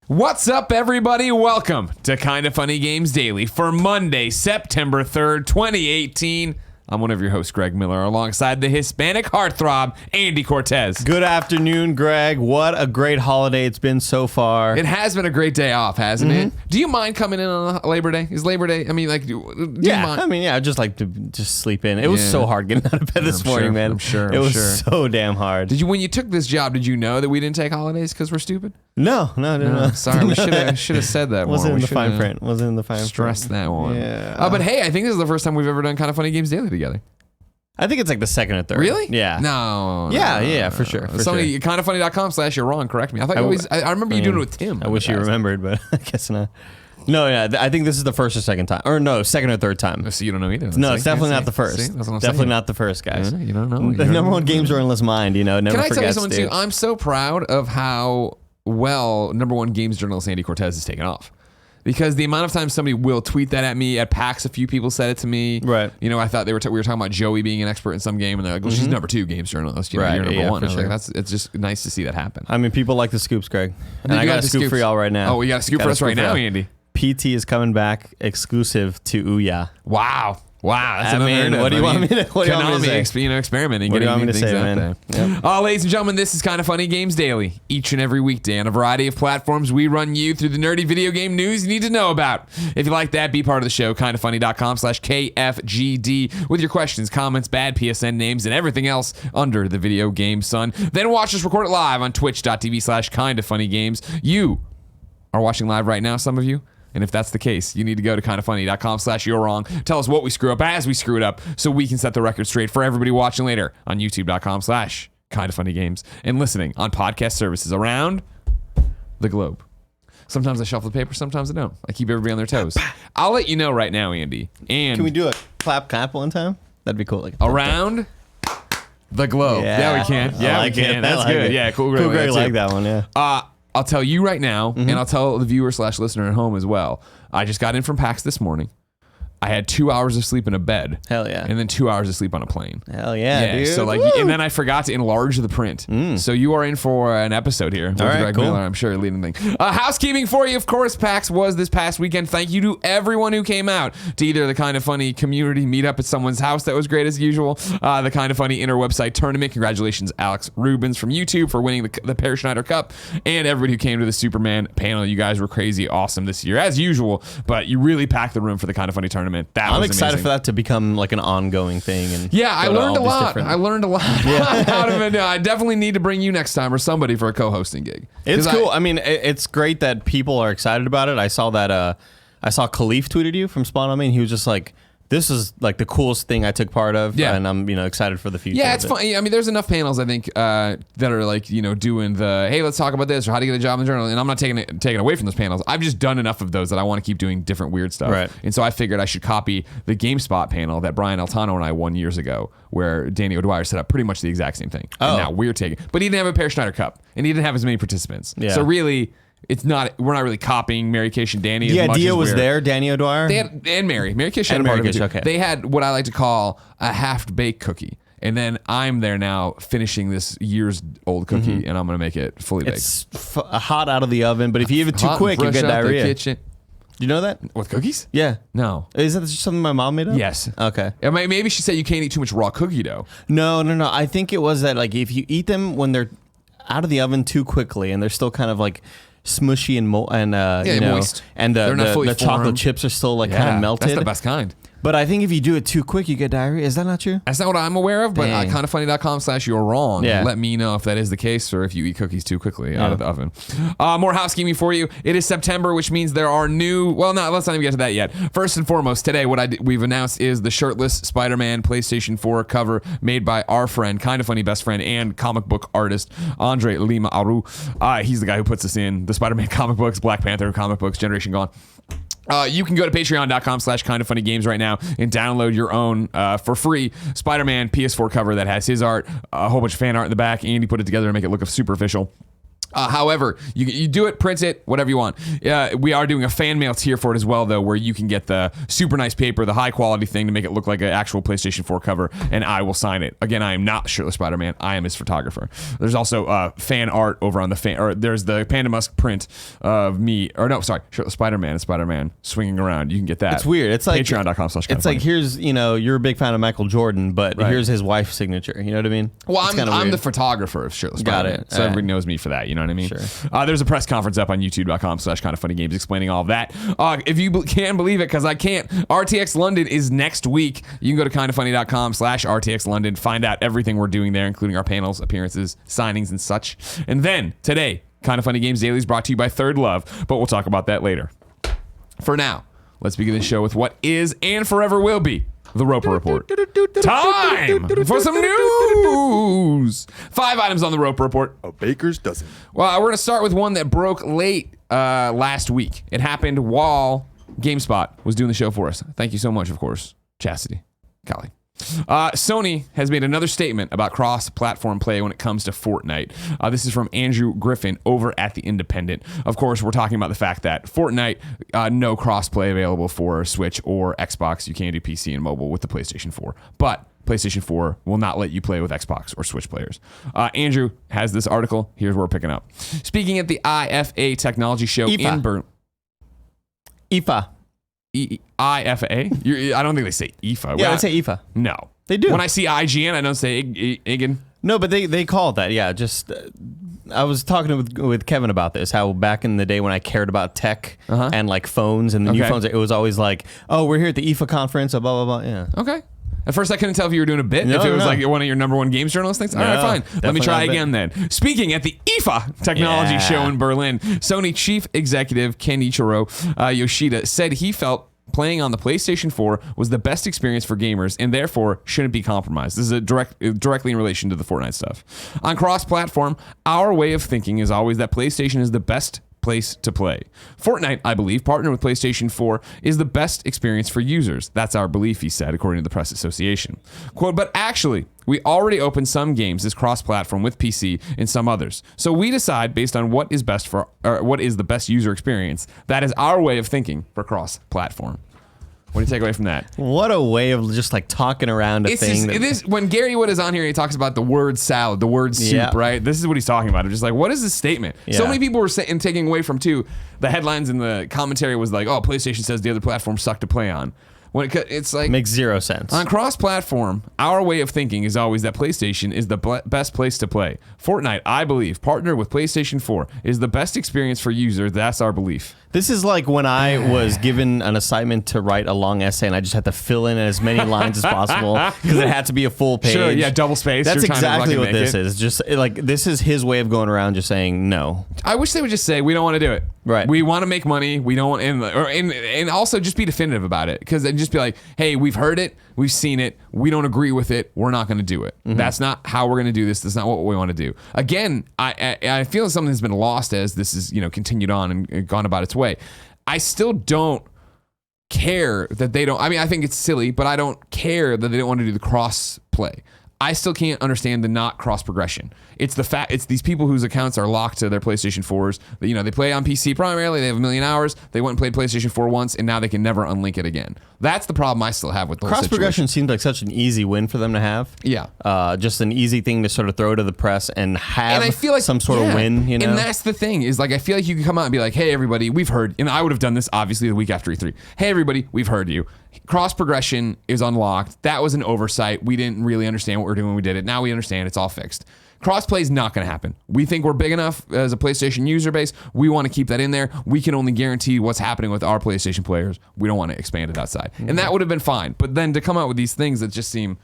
What's up, everybody? Welcome to Kinda Funny Games Daily for Monday, September 3rd, 2018. I'm one of your hosts, Greg Miller, alongside the Hispanic heartthrob, Andy Cortez. Good afternoon, Greg. What a great holiday it's been so far. It has been a great day off, hasn't it? Do you mind coming in on Labor Day? Is Labor Day, I mean, like, do you mind? I mean, yeah, I just like to just sleep in. It was so hard getting out of bed this morning, man. I'm sure. It was so damn hard. When you took this job, did you know that we didn't take holidays because we're stupid? No. Sorry, we should have said that more. Wasn't in the fine print. Wasn't in the fine print. Stressed that one. Yeah. But hey, I think this is the first time we've ever done Kinda Funny Games Daily together. I think it's like the second or third. Really? Yeah. No. Yeah, for sure. Sony, kindafunny.com/you're wrong. Correct me. I thought I remember you doing it with Tim. I wish you remembered, but I guess not. No, yeah, I think this is the first or second time. Or no, second or third time. So you don't know either. No, it's definitely not the first. See? That's what I'm definitely saying. not the first, guys. You don't know. The number one game journalist mind, never Can I forgets, tell you something dude. too? I'm so proud of how well number one games journalist Andy Cortez has taken off. Because the amount of times somebody will tweet that at me, at PAX a few people said it to me. Right. I thought we were talking about Joey being an expert in some game, and they're like, well, she's number two games journalist. You're number one. For sure. Like, it's just nice to see that happen. I mean, people like the scoops, Greg. And I got a scoop for y'all right now. Oh, we got a scoop for us right now, Andy. PT is coming back exclusive to Ouya. Wow, that's I mean, what do you want me to say? Experimenting, what do you getting want me to things say, out man? there. Yep. Ladies and gentlemen, this is Kinda Funny Games Daily. Each and every weekday on a variety of platforms, we run you through the nerdy video game news you need to know about. If you like that, be part of the show, kindafunny.com/KFGD with your questions, comments, bad PSN names, and everything else under the video game sun. Then watch us record it live on twitch.tv/kindafunnygames. You are watching live right now, some of you. And if that's the case, you need to go to kindafunny.com/you're wrong. Tell us what we screw up as we screw it up so we can set the record straight for everybody watching later on youtube.com/kindafunnygames and listening on podcast services around the globe. Sometimes I shuffle the paper, sometimes I don't. I keep everybody on their toes. I'll let you know right now, Andy. And can we do a clap one time? That'd be cool. Like around the globe. Yeah, we can. Yeah, we can. That's good. Yeah, cool. Cool, Greg, like that one, yeah. I'll tell you right now, and I'll tell the viewer/listener at home as well. I just got in from PAX this morning. I had 2 hours of sleep in a bed. Hell yeah. And then 2 hours of sleep on a plane. Hell yeah, dude. So and then I forgot to enlarge the print. So you are in for an episode here with right, Greg cool. Miller, I'm sure, leading thing. Housekeeping for you, of course. PAX was this past weekend. Thank you to everyone who came out to either the Kinda Funny community meetup at someone's house that was great as usual, the Kinda Funny inter-website tournament. Congratulations, Alex Rubens from YouTube for winning the Per Schneider Cup, and everybody who came to the Superman panel. You guys were crazy awesome this year, as usual, but you really packed the room for the Kinda Funny tournament. I'm excited for that to become like an ongoing thing. And I learned a lot. I learned a lot out of it. I definitely need to bring you next time or somebody for a co-hosting gig. It's cool. I mean, it's great that people are excited about it. I saw that. I saw Khalif tweeted you from Spawn on Me, and he was just like, this is like the coolest thing I took part of, and I'm excited for the future. Yeah, it's fun. I mean, there's enough panels I think that are like doing the hey, let's talk about this or how to get a job in the journal. And I'm not taking away from those panels. I've just done enough of those that I want to keep doing different weird stuff. Right. And so I figured I should copy the GameSpot panel that Brian Altano and I won years ago, where Danny O'Dwyer set up pretty much the exact same thing. Oh. And now we're taking, but he didn't have a Per Schneider Cup, and he didn't have as many participants. Yeah. So really, we're not really copying Mary Kish and Danny. The as much idea as was there, Danny O'Dwyer? And Mary Kish had and a part Mary of it Kish, too. okay. They had what I like to call a half-baked cookie. And then I'm there now finishing this years-old cookie, and I'm going to make it fully baked. It's hot out of the oven, but if you have it too quick, you get diarrhea. Kitchen. You know that? With cookies? Yeah. No. Is that just something my mom made up? Yes. Okay. Maybe she said you can't eat too much raw cookie dough. No. I think it was that like if you eat them when they're out of the oven too quickly and they're still kind of like smushy and moist, and the chocolate chips are still like kind of melted. That's the best kind. But I think if you do it too quick, you get diarrhea. Is that not true? That's not what I'm aware of, but kindafunny.com/you're wrong. Yeah. Let me know if that is the case or if you eat cookies too quickly out of the oven. More housekeeping for you. It is September, which means there are let's not even get to that yet. First and foremost, today we've announced is the Shirtless Spider-Man PlayStation 4 cover made by our friend, Kinda Funny best friend, and comic book artist, Andre Lima Aru. He's the guy who puts us in the Spider-Man comic books, Black Panther comic books, Generation Gone. You can go to patreon.com/kindafunnygames right now and download your own for free Spider-Man PS4 cover that has his art, a whole bunch of fan art in the back. Andy put it together to make it look superficial. However, you do it, print it, whatever you want. We are doing a fan mail tier for it as well, though, where you can get the super nice paper, the high quality thing to make it look like an actual PlayStation 4 cover, and I will sign it. Again, I am not Shirtless Spider-Man. I am his photographer. There's also fan art over on there's the Panda Musk print of me, Shirtless Spider-Man and Spider-Man swinging around. You can get that. It's weird. It's like patreon.com/. It's like, here's, you're a big fan of Michael Jordan, but here's his wife's signature. You know what I mean? Well, I'm the photographer of Shirtless Spider-Man. Got it. So everybody knows me for that. You know what I mean? Sure. There's a press conference up on youtube.com/kindoffunnygames explaining all of that. If you can't believe it, because I can't, RTX London is next week. You can go to kindoffunny.com/RTX London, find out everything we're doing there, including our panels, appearances, signings, and such. And then today, Kind of Funny Games Daily is brought to you by Third Love, but we'll talk about that later. For now, let's begin the show with what is and forever will be the Roper Report. Time for some news. 5 items on the Roper Report. A baker's dozen. Well, we're going to start with one that broke late last week. It happened while GameSpot was doing the show for us. Thank you so much, of course, Chastity, Callie. Sony has made another statement about cross-platform play when it comes to Fortnite. This is from Andrew Griffin over at The Independent. Of course, we're talking about the fact that Fortnite, no cross-play available for Switch or Xbox. You can do PC and mobile with the PlayStation 4. But PlayStation 4 will not let you play with Xbox or Switch players. Andrew has this article. Here's where we're picking up. Speaking at the IFA Technology Show in Berlin. IFA. IFA? I don't think they say IFA. Yeah, I say IFA. No. They do. When I see IGN, I don't say IGN. No, but they call it that. Yeah, just I was talking with Kevin about this, how back in the day when I cared about tech and like phones and the new phones, it was always like, oh, we're here at the IFA conference, blah, blah, blah. Yeah. Okay. At first, I couldn't tell if you were doing a bit, if it was like one of your number one games journalist things. All right, fine. Let me try again then. Speaking at the IFA Technology Show in Berlin, Sony Chief Executive Kenichiro Yoshida said he felt playing on the PlayStation 4 was the best experience for gamers and therefore shouldn't be compromised. This is directly in relation to the Fortnite stuff. On cross-platform, our way of thinking is always that PlayStation is the best place to play. Fortnite, I believe, partnered with PlayStation 4, is the best experience for users. That's our belief, he said, according to the Press Association. Quote, but actually, we already open some games as cross-platform with PC and some others. So we decide based on what is the best user experience. That is our way of thinking for cross-platform. What do you take away from that? What a way of just like talking around a thing. When Gary Wood is on here, he talks about the word salad, the word soup, right? This is what he's talking about. It's just like, what is this statement? Yeah. So many people were saying, taking away from too. The headlines and the commentary was like, oh, PlayStation says the other platforms suck to play on. When it's like makes zero sense. On cross-platform, our way of thinking is always that PlayStation is the best place to play. Fortnite, I believe, partner with PlayStation 4 is the best experience for users. That's our belief. This is like when I was given an assignment to write a long essay and I just had to fill in as many lines as possible because it had to be a full page. Sure, yeah, double space. That's exactly what this is. Just like this is his way of going around just saying no. I wish they would just say we don't want to do it. Right. We want to make money. We don't want and also just be definitive about it because then just be like, hey, we've heard it, we've seen it, we don't agree with it, we're not going to do it. Mm-hmm. That's not how we're going to do this. That's not what we want to do. Again, I feel something has been lost as this is continued on and gone about its way. I still don't care that they don't. I mean, I think it's silly, but I don't care that they don't want to do the cross play. I still can't understand the not cross progression. It's the fact it's these people whose accounts are locked to their PlayStation 4s. They play on PC primarily. They have 1 million hours. They went and played PlayStation 4 once, and now they can never unlink it again. That's the problem I still have with the whole situation. Cross progression seems like such an easy win for them to have. Yeah, just an easy thing to sort of throw to the press and have I feel like, some sort of win. And that's the thing is like I feel like you can come out and be like, hey everybody, we've heard. And I would have done this obviously the week after E3. Hey everybody, we've heard you. Cross progression is unlocked. That was an oversight. We didn't really understand what we were doing when we did it. Now we understand. It's all fixed. Crossplay is not going to happen. We think we're big enough as a PlayStation user base. We want to keep that in there. We can only guarantee what's happening with our PlayStation players. We don't want to expand it outside. Mm-hmm. And that would have been fine. But then to come out with these things that just seem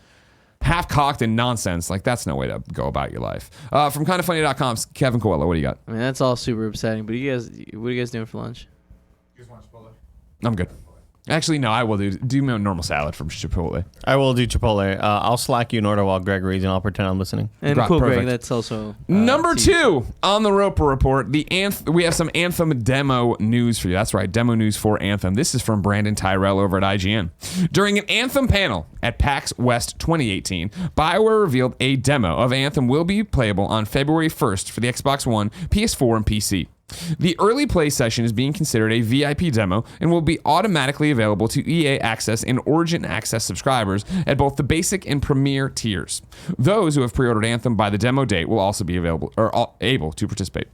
half-cocked and nonsense, like that's no way to go about your life. From kindoffunny.com's Kevin Coelho, what do you got? I mean, that's all super upsetting. But what are you guys doing for lunch? I'm good. Actually, no, I will do my normal salad from Chipotle. I will do Chipotle. I'll slack you an order while Greg reads, and I'll pretend I'm listening. And cool, perfect. Greg. That's also Number 2 on the Roper Report. We have some Anthem demo news for you. That's right, demo news for Anthem. This is from Brandin Tyrrel over at IGN. During an Anthem panel at PAX West 2018, BioWare revealed a demo of Anthem will be playable on February 1st for the Xbox One, PS4, and PC. The early play session is being considered a VIP demo and will be automatically available to EA Access and Origin Access subscribers at both the basic and premier tiers. Those who have pre-ordered Anthem by the demo date will also be available or able to participate.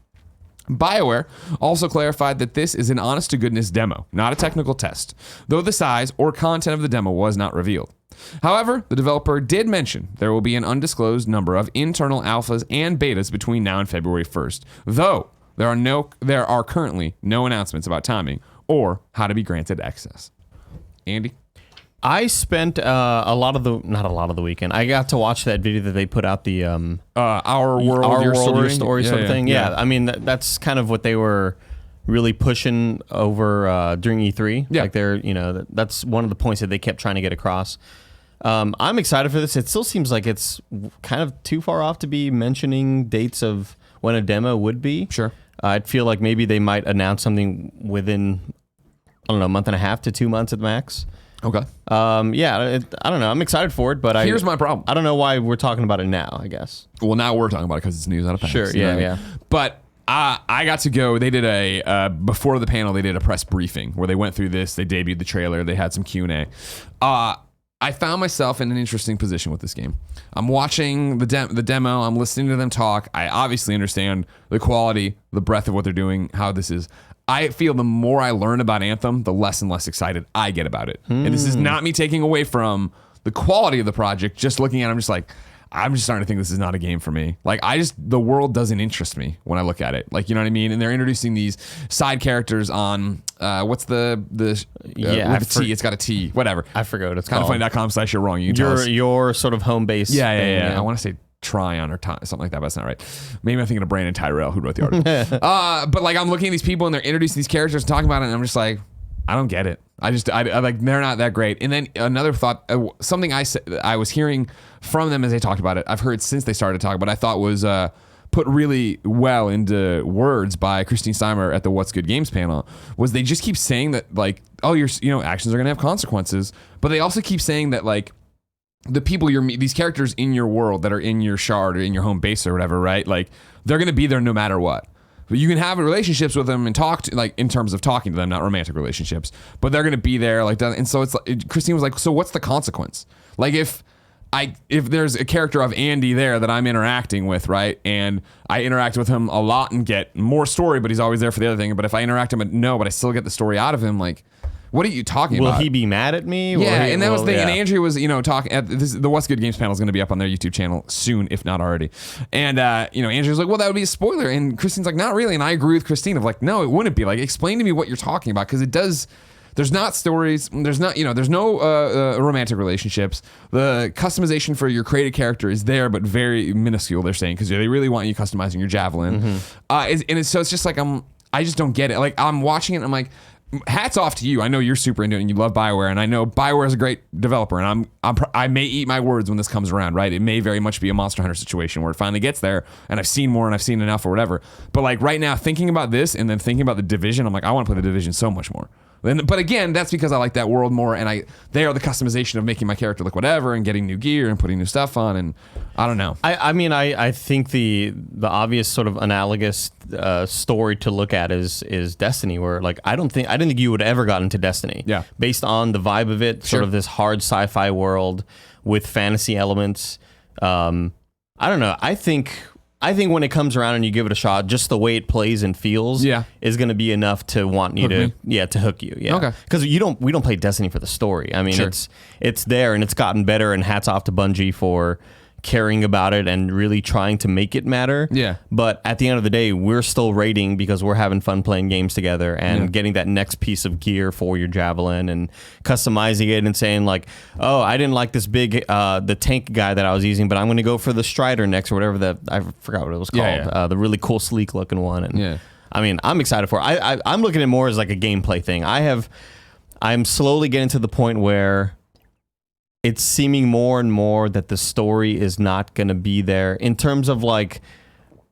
BioWare also clarified that this is an honest-to-goodness demo, not a technical test, though the size or content of the demo was not revealed. However, the developer did mention there will be an undisclosed number of internal alphas and betas between now and February 1st, though there are currently no announcements about timing or how to be granted access. Andy? I spent not a lot of the weekend. I got to watch that video that they put out, the Our World, Your Story sort of thing. Yeah. I mean, that's kind of what they were really pushing over during E3. Yeah. Like that's one of the points that they kept trying to get across. I'm excited for this. It still seems like it's kind of too far off to be mentioning dates of when a demo would be. Sure. I'd feel like maybe they might announce something within, I don't know, a month and a half to 2 months at max. Okay. I don't know. I'm excited for it, but Here's my problem. I don't know why we're talking about it now, I guess. Well, now we're talking about it because it's news out of PAX. Sure, you know what I yeah. mean? But I got to go. They did before the panel, they did a press briefing where they went through this. They debuted the trailer. They had some Q&A. I found myself in an interesting position with this game. I'm watching the demo. I'm listening to them talk. I obviously understand the quality, the breadth of what they're doing, how this is. I feel the more I learn about Anthem, the less and less excited I get about it. And this is not me taking away from the quality of the project. Just looking at it, I'm just starting to think this is not a game for me. Like, the world doesn't interest me when I look at it. Like, you know what I mean? And they're introducing these side characters on, what's the with a T, it's got a T, whatever. I forgot what it's called. Kindoffunny.com/. You're wrong. You can tell us. Your sort of home base. Yeah. I want to say Tryon or something like that, but that's not right. Maybe I'm thinking of Brandin Tyrrel, who wrote the article. But like, I'm looking at these people and they're introducing these characters and talking about it, and I'm just like, I don't get it. I like, they're not that great. And then another thought, something I was hearing from them as they talked about it, I've heard since they started talking, but I thought was put really well into words by Christine Steimer at the What's Good Games panel, was they just keep saying that, like, oh, actions are gonna have consequences, but they also keep saying that, like, the people these characters in your world that are in your shard or in your home base or whatever, right? Like, they're gonna be there no matter what. But you can have relationships with them and talk to, like, in terms of talking to them, not romantic relationships, but they're gonna be there, like, and so it's like, Christine was like, so what's the consequence? Like, if there's a character of Andy there that I'm interacting with, right, and I interact with him a lot and get more story, but he's always there for the other thing, but if I interact him, but I still get the story out of him, like, what are you talking about? Will he be mad at me? Yeah, and that was the thing. And Andrew was, talking at the What's Good Games panel is going to be up on their YouTube channel soon, if not already. And Andrew was like, well, that would be a spoiler. And Christine's like, not really. And I agree with Christine of like, no, it wouldn't be. Like, explain to me what you're talking about, because it does. There's not stories. There's not, there's no romantic relationships. The customization for your created character is there, but very minuscule. They're saying, because they really want you customizing your javelin. Mm-hmm. So it's just like I just don't get it. Like, I'm watching it, and I'm like, hats off to you. I know you're super into it and you love BioWare, and I know BioWare is a great developer, and I may eat my words when this comes around, right? It may very much be a Monster Hunter situation where it finally gets there, and I've seen more and I've seen enough or whatever. But like right now, thinking about this and then thinking about the Division, I'm like, I want to play the Division so much more. But again, that's because I like that world more, and they are the customization of making my character look whatever and getting new gear and putting new stuff on, and I don't know. I think the obvious sort of analogous story to look at is Destiny, where like I didn't think you would ever got into Destiny. Yeah. Based on the vibe of it, sort of this hard sci-fi world with fantasy elements. I don't know. I think when it comes around and you give it a shot, just the way it plays and feels is going to be enough to want you to hook you. Yeah. Okay. Because we don't play Destiny for the story. I mean, it's there and it's gotten better, and hats off to Bungie for caring about it and really trying to make it matter. Yeah. But at the end of the day, we're still raiding because we're having fun playing games together and getting that next piece of gear for your javelin and customizing it and saying like, oh, I didn't like this big the tank guy that I was using, but I'm going to go for the Strider next or whatever I forgot what it was called. The really cool sleek looking one. And I mean, I'm excited for it. I'm looking at it more as like a gameplay thing. I'm slowly getting to the point where it's seeming more and more that the story is not going to be there in terms of like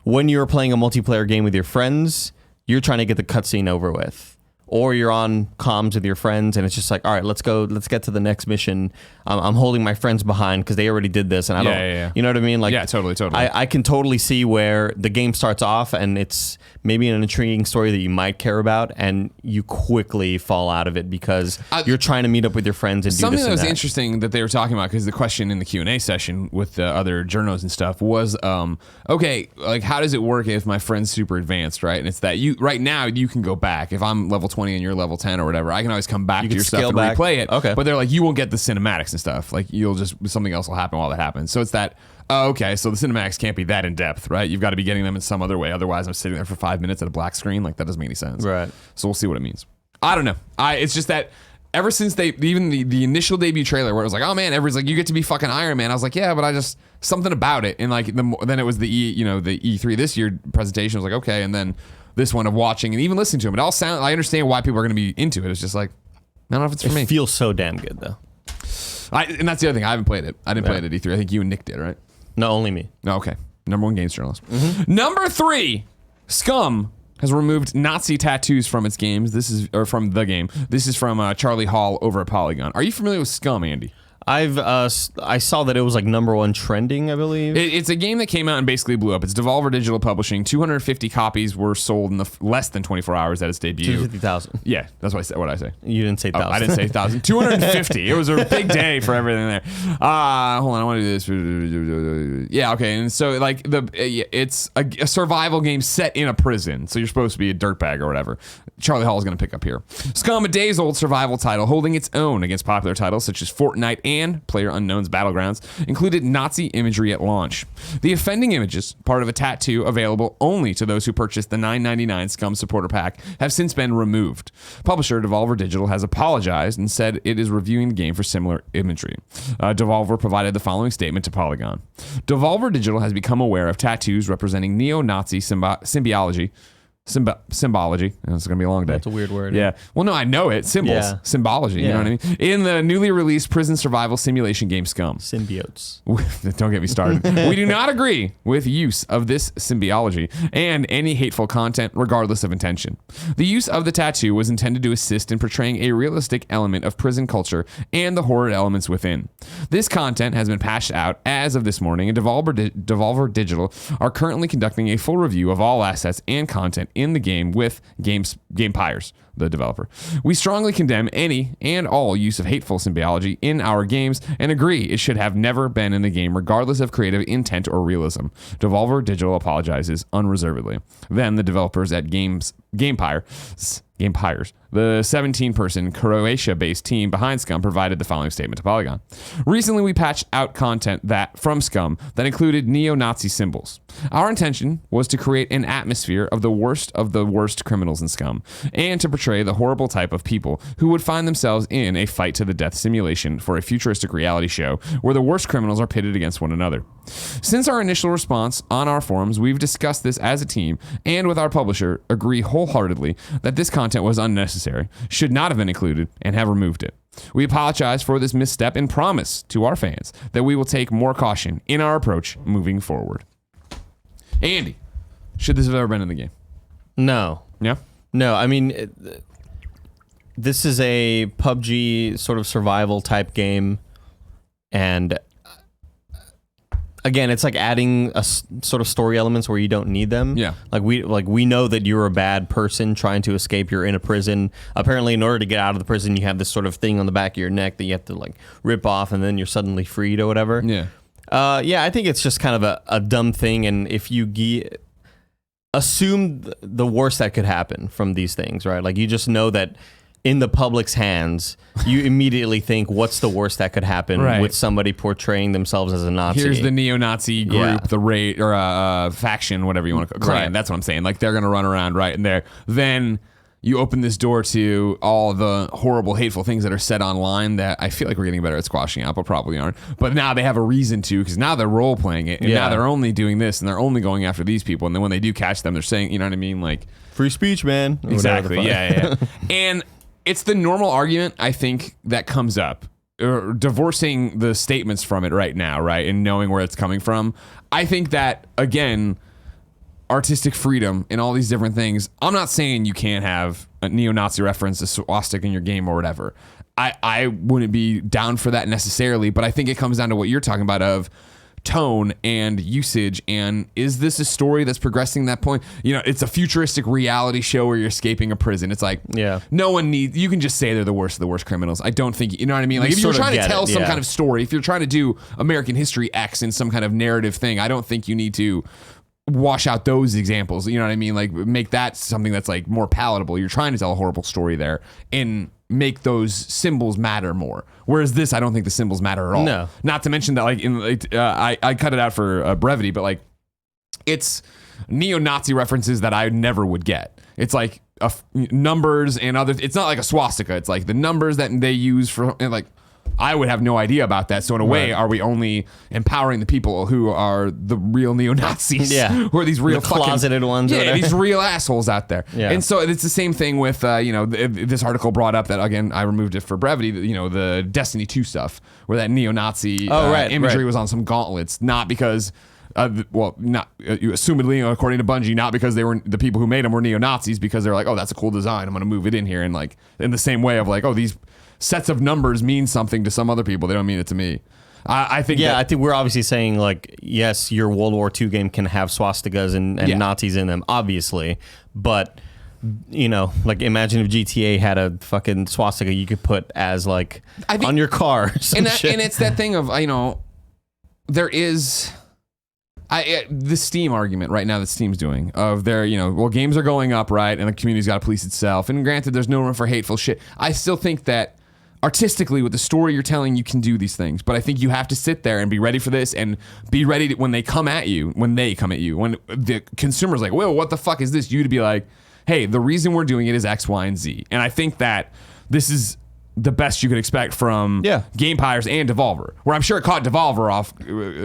when you're playing a multiplayer game with your friends, you're trying to get the cutscene over with. Or you're on comms with your friends and it's just like, all right, let's get to the next mission. I'm holding my friends behind because they already did this and I don't, you know what I mean? Like, yeah, totally. I can totally see where the game starts off and it's maybe an intriguing story that you might care about and you quickly fall out of it because you're trying to meet up with your friends and do something this that was and that. Interesting that they were talking about, because the question in the Q&A session with the other journos and stuff was, okay, like how does it work if my friend's super advanced, right? And it's that right now you can go back. If I'm level 20 and you're level 10 or whatever, I can always come back to your stuff and replay it. Okay. But they're like, you won't get the cinematics and stuff. Like something else will happen while that happens. So it's that, okay, so the cinematics can't be that in depth, right? You've got to be getting them in some other way. Otherwise, I'm sitting there for 5 minutes at a black screen. Like, that doesn't make any sense. Right. So we'll see what it means. I don't know. It's just that ever since even the initial debut trailer where it was like, oh man, everybody's like, you get to be fucking Iron Man. I was like, yeah, but I just, something about it. And like, then it was the E3 this year presentation. I was like, okay. And then this one of watching and even listening to them. I understand why people are going to be into it. It's just like, I don't know if it's for me. It feels so damn good though. And that's the other thing. I haven't played it. I didn't play it at E3. I think you and Nick did, right? No, only me. Oh, okay. Number 1 games journalist. Number 3, Scum has removed Nazi tattoos from its games. From the game. This is from Charlie Hall over at Polygon. Are you familiar with Scum, Andy? I saw that it was like #1 trending, I believe. It's a game that came out and basically blew up. It's Devolver Digital Publishing. 250 copies were sold in less than 24 hours at its debut. 250,000. Yeah, that's what I said. What did I say? You didn't say 1,000. I didn't say 1,000. 250. It was a big day for everything there. Hold on, I want to do this. Yeah, okay. And so like it's a survival game set in a prison. So you're supposed to be a dirtbag or whatever. Charlie Hall is going to pick up here. Scum, a days-old survival title holding its own against popular titles such as Fortnite and PlayerUnknown's Battlegrounds, included Nazi imagery at launch. The offending images, part of a tattoo available only to those who purchased the $9.99 Scum supporter pack, have since been removed. Publisher Devolver Digital has apologized and said it is reviewing the game for similar imagery. Devolver provided the following statement to Polygon. Devolver Digital has become aware of tattoos representing neo-Nazi symbology. Symbology. It's going to be a long day. That's a weird word. Yeah. Well, no, I know it. Symbols. Yeah. Symbology. You know what I mean? In the newly released prison survival simulation game Scum. Symbiotes. Don't get me started. We do not agree with use of this symbology and any hateful content regardless of intention. The use of the tattoo was intended to assist in portraying a realistic element of prison culture and the horror elements within. This content has been patched out as of this morning, and Devolver Digital are currently conducting a full review of all assets and content in the game with Gameonparker, the developer. We strongly condemn any and all use of hateful symbology in our games and agree it should have never been in the game regardless of creative intent or realism. Devolver Digital apologizes unreservedly. Then the developers at Gameonparker, the 17-person Croatia-based team behind Scum, provided the following statement to Polygon. Recently, we patched out content from Scum that included neo-Nazi symbols. Our intention was to create an atmosphere of the worst criminals in Scum, and to portray the horrible type of people who would find themselves in a fight-to-the-death simulation for a futuristic reality show where the worst criminals are pitted against one another. Since our initial response on our forums, we've discussed this as a team, and with our publisher, agree wholeheartedly that this content was unnecessary, should not have been included, and have removed it. We apologize for this misstep and promise to our fans that we will take more caution in our approach moving forward. Andy, should this have ever been in the game? No. Yeah? No, I mean, this is a PUBG sort of survival type game, and again, it's like adding a sort of story elements where you don't need them. Yeah. Like we know that you're a bad person trying to escape. You're in a prison. Apparently, in order to get out of the prison, you have this sort of thing on the back of your neck that you have to like rip off, and then you're suddenly freed or whatever. Yeah. Yeah, I think it's just kind of a dumb thing, and if you assume the worst that could happen from these things, right? Like you just know that in the public's hands, you immediately think, what's the worst that could happen with somebody portraying themselves as a Nazi? Here's the neo-Nazi group, the raid or faction, whatever you want to call it. Clan, that's what I'm saying. Like they're going to run around right in there. Then you open this door to all the horrible, hateful things that are said online that I feel like we're getting better at squashing out, but probably aren't. But now they have a reason to, because now they're role-playing it, and now they're only doing this, and they're only going after these people. And then when they do catch them, they're saying, you know what I mean? Like free speech, man. Exactly. Yeah. And it's the normal argument, I think, that comes up. Or divorcing the statements from it right now, right? And knowing where it's coming from. I think that, again, artistic freedom and all these different things. I'm not saying you can't have a neo-Nazi reference, a swastika in your game or whatever. I wouldn't be down for that necessarily, but I think it comes down to what you're talking about of tone and usage, and is this a story that's progressing that point? It's a futuristic reality show where you're escaping a prison. It's like, no one needs, you can just say they're the worst of the worst criminals. I don't think, you know what I mean? Like, if you're trying to tell some kind of story, if you're trying to do American History X in some kind of narrative thing, I don't think you need to wash out those examples. You know what I mean? Like, make that something that's like more palatable. You're trying to tell a horrible story there and make those symbols matter more. Whereas this, I don't think the symbols matter at all. No. Not to mention that, like, I cut it out for brevity, but like, it's neo-Nazi references that I never would get. It's like numbers and other. It's not like a swastika. It's like the numbers that they use for, like, I would have no idea about that. So in a way, are we only empowering the people who are the real neo-Nazis? Yeah. Who are these real closeted ones? Yeah, these real assholes out there. Yeah. And so it's the same thing with, this article brought up that, again, I removed it for brevity, the Destiny 2 stuff, where that neo-Nazi imagery was on some gauntlets, not because... assumedly, according to Bungie, not because they were the people who made them were neo-Nazis, because they're like, oh, that's a cool design, I'm going to move it in here, and like in the same way of like, oh, these sets of numbers mean something to some other people, they don't mean it to me. I think we're obviously saying, like, yes, your World War II game can have swastikas and Nazis in them, obviously, but like, imagine if GTA had a fucking swastika you could put as like on your car, and it's that thing of there is. The Steam argument right now that Steam's doing of their, games are going up, right? And the community's got to police itself. And granted, there's no room for hateful shit. I still think that artistically, with the story you're telling, you can do these things. But I think you have to sit there and be ready for this and be ready to, when they come at you, when the consumer's like, well, what the fuck is this? You to be like, hey, the reason we're doing it is X, Y, and Z. And I think that this is the best you could expect from Gameonparker and Devolver, where I'm sure it caught Devolver off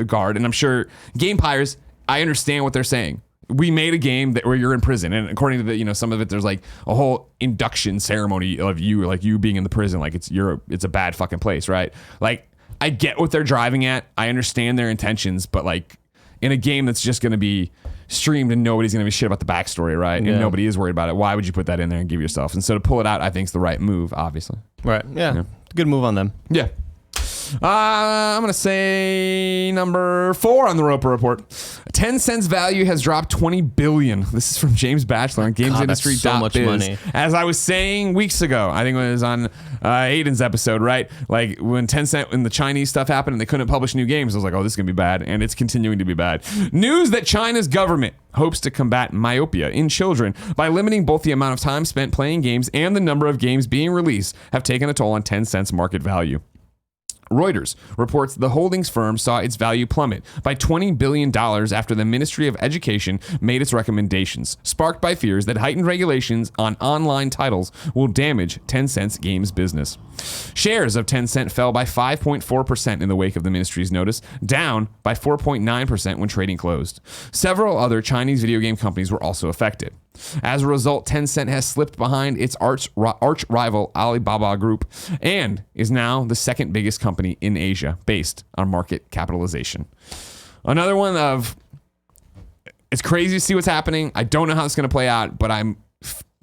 guard, and I'm sure Gameonparker, I understand what they're saying. We made a game where you're in prison, and according to some of it, there's like a whole induction ceremony of you being in the prison, like it's a bad fucking place, right? Like, I get what they're driving at, I understand their intentions, but like in a game that's just going to be streamed and nobody's going to be shit about the backstory, right? And nobody is worried about it. Why would you put that in there and give yourself? And so to pull it out, I think is the right move, obviously. Right. Yeah. Good move on them. Yeah. I'm going to say number 4 on the Roper Report. Tencent's value has dropped $20 billion. This is from James Batchelor on GamesIndustry.biz. So much money. As I was saying weeks ago, I think it was on Aiden's episode, right? Like when Tencent and the Chinese stuff happened and they couldn't publish new games, I was like, oh, this is going to be bad. And it's continuing to be bad. News that China's government hopes to combat myopia in children by limiting both the amount of time spent playing games and the number of games being released have taken a toll on Tencent's market value. Reuters reports the holdings firm saw its value plummet by $20 billion after the Ministry of Education made its recommendations, sparked by fears that heightened regulations on online titles will damage Tencent's games business. Shares of Tencent fell by 5.4% in the wake of the ministry's notice, down by 4.9% when trading closed. Several other Chinese video game companies were also affected. As a result, Tencent has slipped behind its arch rival Alibaba Group and is now the second biggest company in Asia based on market capitalization. Another one of, it's crazy to see what's happening. I don't know how it's going to play out, but I'm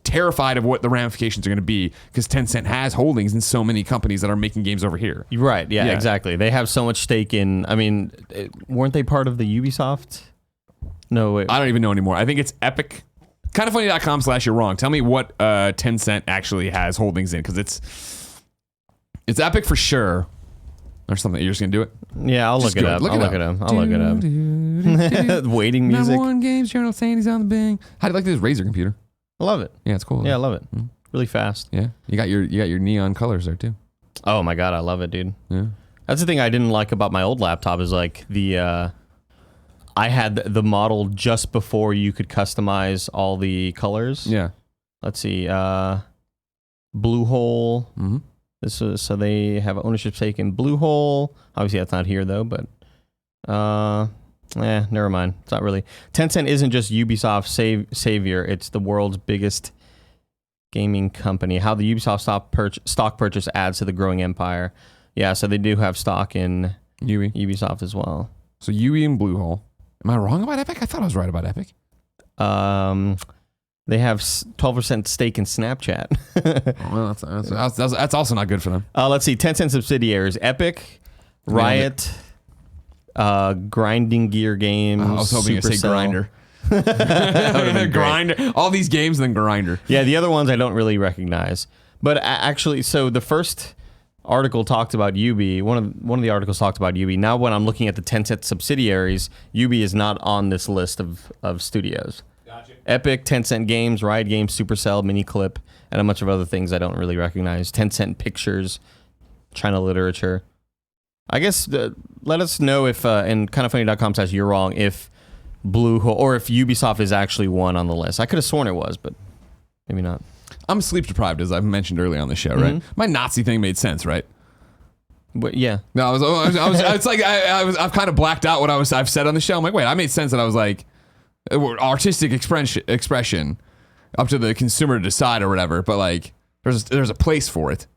terrified of what the ramifications are going to be because Tencent has holdings in so many companies that are making games over here. Right. Yeah, exactly. They have so much stake in, weren't they part of the Ubisoft? No, wait. I don't even know anymore. I think it's Epic. Kindoffunny.com/you're wrong. Tell me what Tencent actually has holdings in, because it's Epic for sure. Or something. You're just gonna do it? Yeah, I'll look it up. I'll look it up. Waiting music. Number one games journal saying he's on the Bing. How do you like this Razer computer? I love it. Yeah, it's cool. Yeah, I love it. Really fast. Yeah, you got your neon colors there too. Oh my god, I love it, dude. Yeah, that's the thing I didn't like about my old laptop is like the. I had the model just before you could customize all the colors. Yeah. Let's see. Bluehole. Mm-hmm. So they have ownership stake in Bluehole. Obviously, that's not here though. But never mind. It's not really. Tencent isn't just Ubisoft's savior. It's the world's biggest gaming company. How the Ubisoft stock purchase adds to the growing empire. Yeah, so they do have stock in Ubisoft as well. So Ubi and Bluehole. Am I wrong about Epic? I thought I was right about Epic. They have 12% stake in Snapchat. Well, that's also not good for them. Let's see. Tencent subsidiaries: Epic, Riot, Grinding Gear Games. I was hoping to say Grinder. Grinder. All these games, then Grinder. Yeah, the other ones I don't really recognize. But actually, so the first article talked about Ubi. One of the articles talked about Ubi. Now, when I'm looking at the Tencent subsidiaries, Ubi is not on this list of studios. Gotcha. Epic, Tencent Games, Riot Games, Supercell, Miniclip, and a bunch of other things I don't really recognize. Tencent Pictures, China Literature. I guess let us know if in kindoffunny.com says you're wrong if Bluehole or if Ubisoft is actually one on the list. I could have sworn it was, but maybe not. I'm sleep deprived, as I've mentioned earlier on the show, right? My Nazi thing made sense, right? But yeah. No, it's like I've kind of blacked out what I've said on the show. I'm like, wait, I made sense that I was like artistic expression up to the consumer to decide or whatever. But like, there's a place for it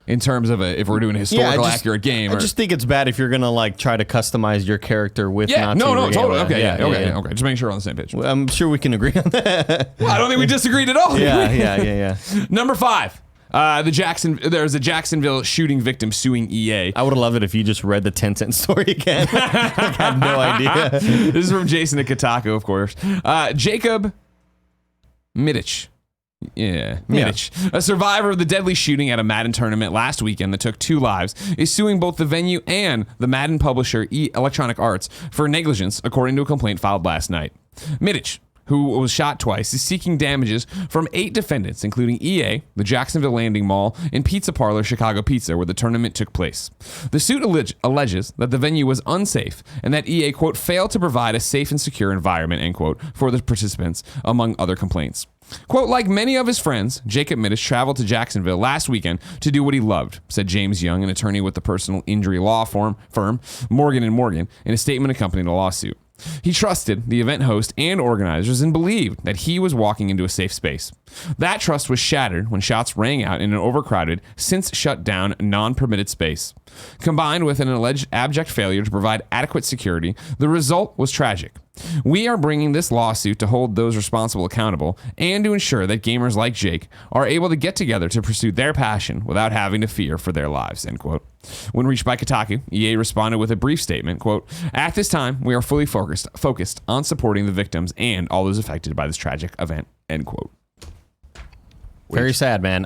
in terms of if we're doing a historical accurate game. I just think it's bad if you're gonna like try to customize your character with Nazi totally. regalia. Okay. Just making sure we're on the same page. Well, I'm sure we can agree on that. Well, I don't think we disagreed at all. Yeah. Number 5. There's a Jacksonville shooting victim suing EA. I would have loved it if you just read the Tencent story again. I had no idea. This is from Jason at Kotaku, of course. Jacob Middich. Yeah, Middich, a survivor of the deadly shooting at a Madden tournament last weekend that took 2 lives, is suing both the venue and the Madden publisher Electronic Arts for negligence, according to a complaint filed last night. Middich, who was shot twice, is seeking damages from 8 defendants, including EA, the Jacksonville Landing Mall, and pizza parlor Chicago Pizza, where the tournament took place. The suit alleges that the venue was unsafe and that EA, quote, failed to provide a safe and secure environment, end quote, for the participants, among other complaints. Quote, like many of his friends, Jacob Middich traveled to Jacksonville last weekend to do what he loved, said James Young, an attorney with the personal injury law firm Morgan & Morgan, in a statement accompanying the lawsuit. He trusted the event host and organizers and believed that he was walking into a safe space. That trust was shattered when shots rang out in an overcrowded, since shut down, non-permitted space. Combined with an alleged abject failure to provide adequate security, the result was tragic. We are bringing this lawsuit to hold those responsible accountable and to ensure that gamers like Jake are able to get together to pursue their passion without having to fear for their lives, end quote. When reached by Kotaku, EA responded with a brief statement, quote, at this time, we are fully focused on supporting the victims and all those affected by this tragic event, end quote. Very sad, man.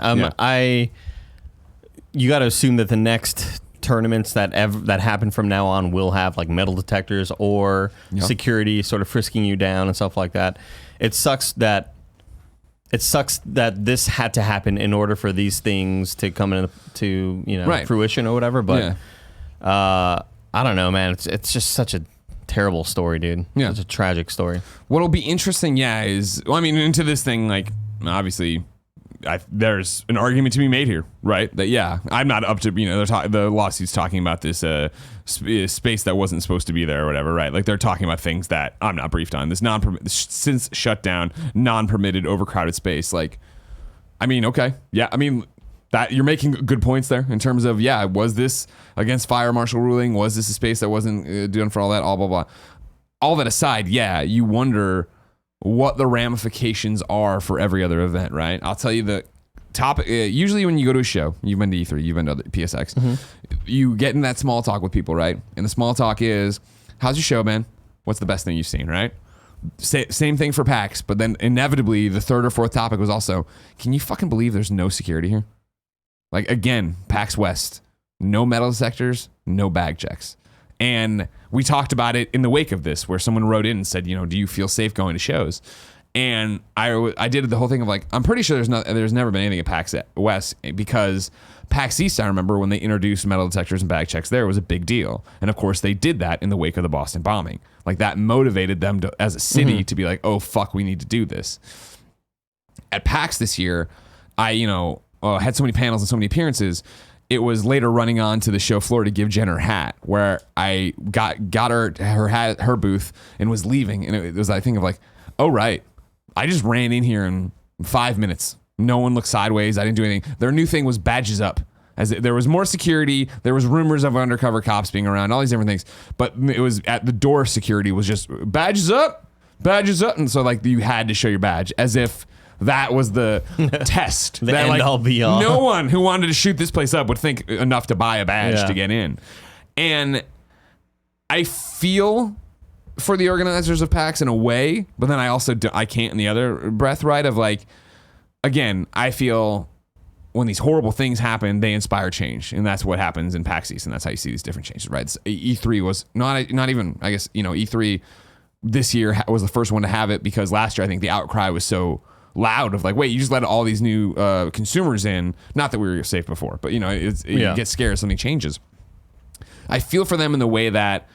You got to assume that the next tournaments that happen from now on will have like metal detectors or security sort of frisking you down and stuff like that. It sucks that this had to happen in order for these things to come into fruition or whatever. But I don't know, man. It's just such a terrible story, dude. Yeah, it's a tragic story. What'll be interesting, is into this thing, like obviously. There's an argument to be made here, right? That I'm not up to the lawsuit's talking about this space that wasn't supposed to be there or whatever, right? Like they're talking about things that I'm not briefed on. This since shut down, non-permitted, overcrowded space. Like, okay, that you're making good points there in terms of was this against fire marshal ruling? Was this a space that wasn't done for all that? All blah blah. All that aside, you wonder what the ramifications are for every other event, right? I'll tell you the topic. Usually when you go to a show, you've been to E3, you've been to PSX, you get in that small talk with people, right? And the small talk is, how's your show, man? What's the best thing you've seen, right? Same thing for PAX, but then inevitably the third or fourth topic was also, can you fucking believe there's no security here? Like again, PAX West, no metal detectors, no bag checks. And we talked about it in the wake of this, where someone wrote in and said, do you feel safe going to shows? And I did the whole thing of like, I'm pretty sure there's never been anything at PAX West, because PAX East, I remember when they introduced metal detectors and bag checks there, was a big deal. And of course they did that in the wake of the Boston bombing. Like that motivated them to, as a city to be like, oh fuck, we need to do this. At PAX this year, I had so many panels and so many appearances. It was later running on to the show floor to give Jen her hat, where I got her hat, her booth, and was leaving. And it was, I think of like, oh, right. I just ran in here in 5 minutes, No one looked sideways. I didn't do anything. Their new thing was badges up. There was more security. There was rumors of undercover cops being around, all these different things. But it was at the door, security was just badges up. And so like you had to show your badge as if that was the test. The that, end all be all. No one who wanted to shoot this place up would think enough to buy a badge to get in. And I feel for the organizers of PAX in a way, but then I can't in the other breath, right? Of like, again, I feel when these horrible things happen, they inspire change, and that's what happens in PAX East, and that's how you see these different changes, right? E3 was not even, I guess, E3 this year was the first one to have it because last year I think the outcry was so loud of like, wait, you just let all these new consumers in. Not that we were safe before, but you get scared if something changes. I feel for them in the way that,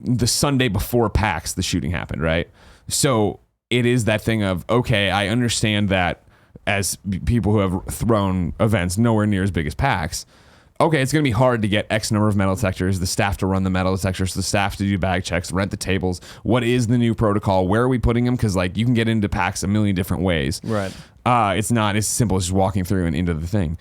the Sunday before PAX, the shooting happened, right? So it is that thing of, okay, I understand that as people who have thrown events nowhere near as big as PAX, okay, it's going to be hard to get X number of metal detectors, the staff to run the metal detectors, the staff to do bag checks, rent the tables. What is the new protocol? Where are we putting them? Because like you can get into PAX a million different ways. Right. It's not as simple as just walking through and into the thing.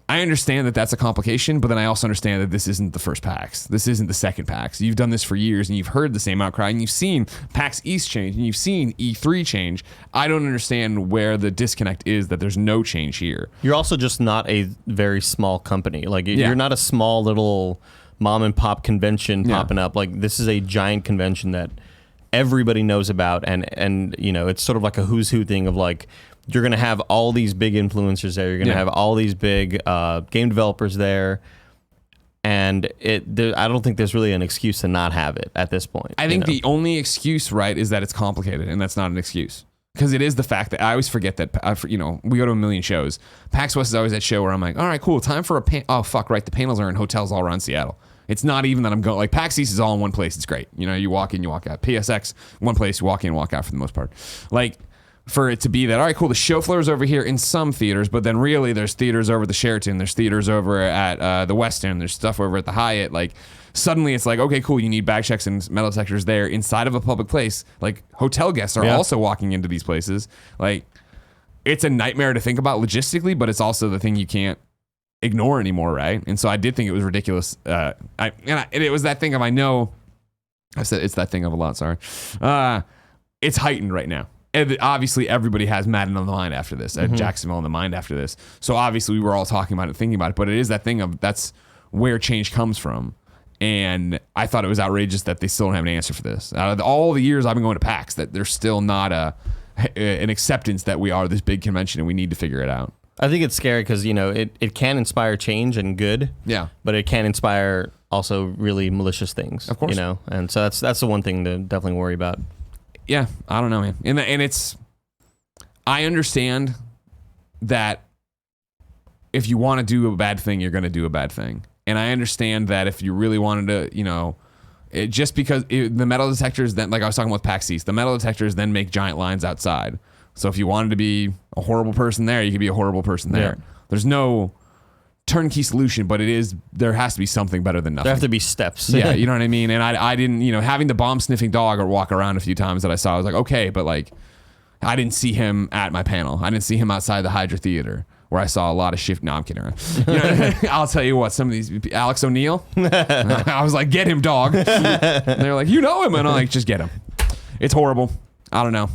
I understand that that's a complication, but then I also understand that this isn't the first PAX. This isn't the second PAX. You've done this for years, and you've heard the same outcry, and you've seen PAX East change, and you've seen E3 change. I don't understand where the disconnect is that there's no change here. You're also just not a very small company. Like, you're not a small little mom and pop convention popping up. Like, this is a giant convention that everybody knows about, and it's sort of like a who's who thing of like, you're going to have all these big influencers there. You're going to have all these big game developers there. And I don't think there's really an excuse to not have it at this point. I think the only excuse, right, is that it's complicated, and that's not an excuse. Because it is the fact that I always forget that, we go to a million shows. PAX West is always that show where I'm like, all right, cool, time for oh, fuck, right, the panels are in hotels all around Seattle. It's not even that I'm going, like, PAX East is all in one place. It's great. You walk in, you walk out. PSX, one place, you walk in, walk out for the most part. Like, for it to be that, all right, cool, the show floor is over here in some theaters, but then really there's theaters over at the Sheraton, there's theaters over at the Westin, there's stuff over at the Hyatt. Like, suddenly it's like, okay, cool, you need bag checks and metal detectors there inside of a public place. Like, hotel guests are also walking into these places. Like, it's a nightmare to think about logistically, but it's also the thing you can't ignore anymore, right? And so I did think it was ridiculous. It was that thing of, I said it's that thing of a lot, sorry. It's heightened right now. Obviously, everybody has Madden on the mind after this, Jacksonville on the mind after this. So obviously, we were all talking about it, thinking about it. But it is that thing of that's where change comes from. And I thought it was outrageous that they still don't have an answer for this. Out of all the years I've been going to PAX, that there's still not an acceptance that we are this big convention and we need to figure it out. I think it's scary because, it can inspire change and good. Yeah. But it can inspire also really malicious things. Of course. And so that's the one thing to definitely worry about. Yeah, I don't know, man. And I understand that if you want to do a bad thing, you're going to do a bad thing. And I understand that if you really wanted to, just because the metal detectors, then, like I was talking with PAX East, the metal detectors then make giant lines outside. So if you wanted to be a horrible person there, you could be a horrible person there. Yeah. There's no turnkey solution, but there has to be something better than nothing. There have to be steps. Yeah, you know what I mean? And I didn't, having the bomb sniffing dog or walk around a few times that I saw, I was like, okay, but like, I didn't see him at my panel. I didn't see him outside the Hydra Theater where I saw a lot of shift. No, I'm kidding. I'll tell you what, some of these, Alex O'Neill, I was like, get him, dog. And they're like, you know him. And I'm like, just get him. It's horrible. I don't know.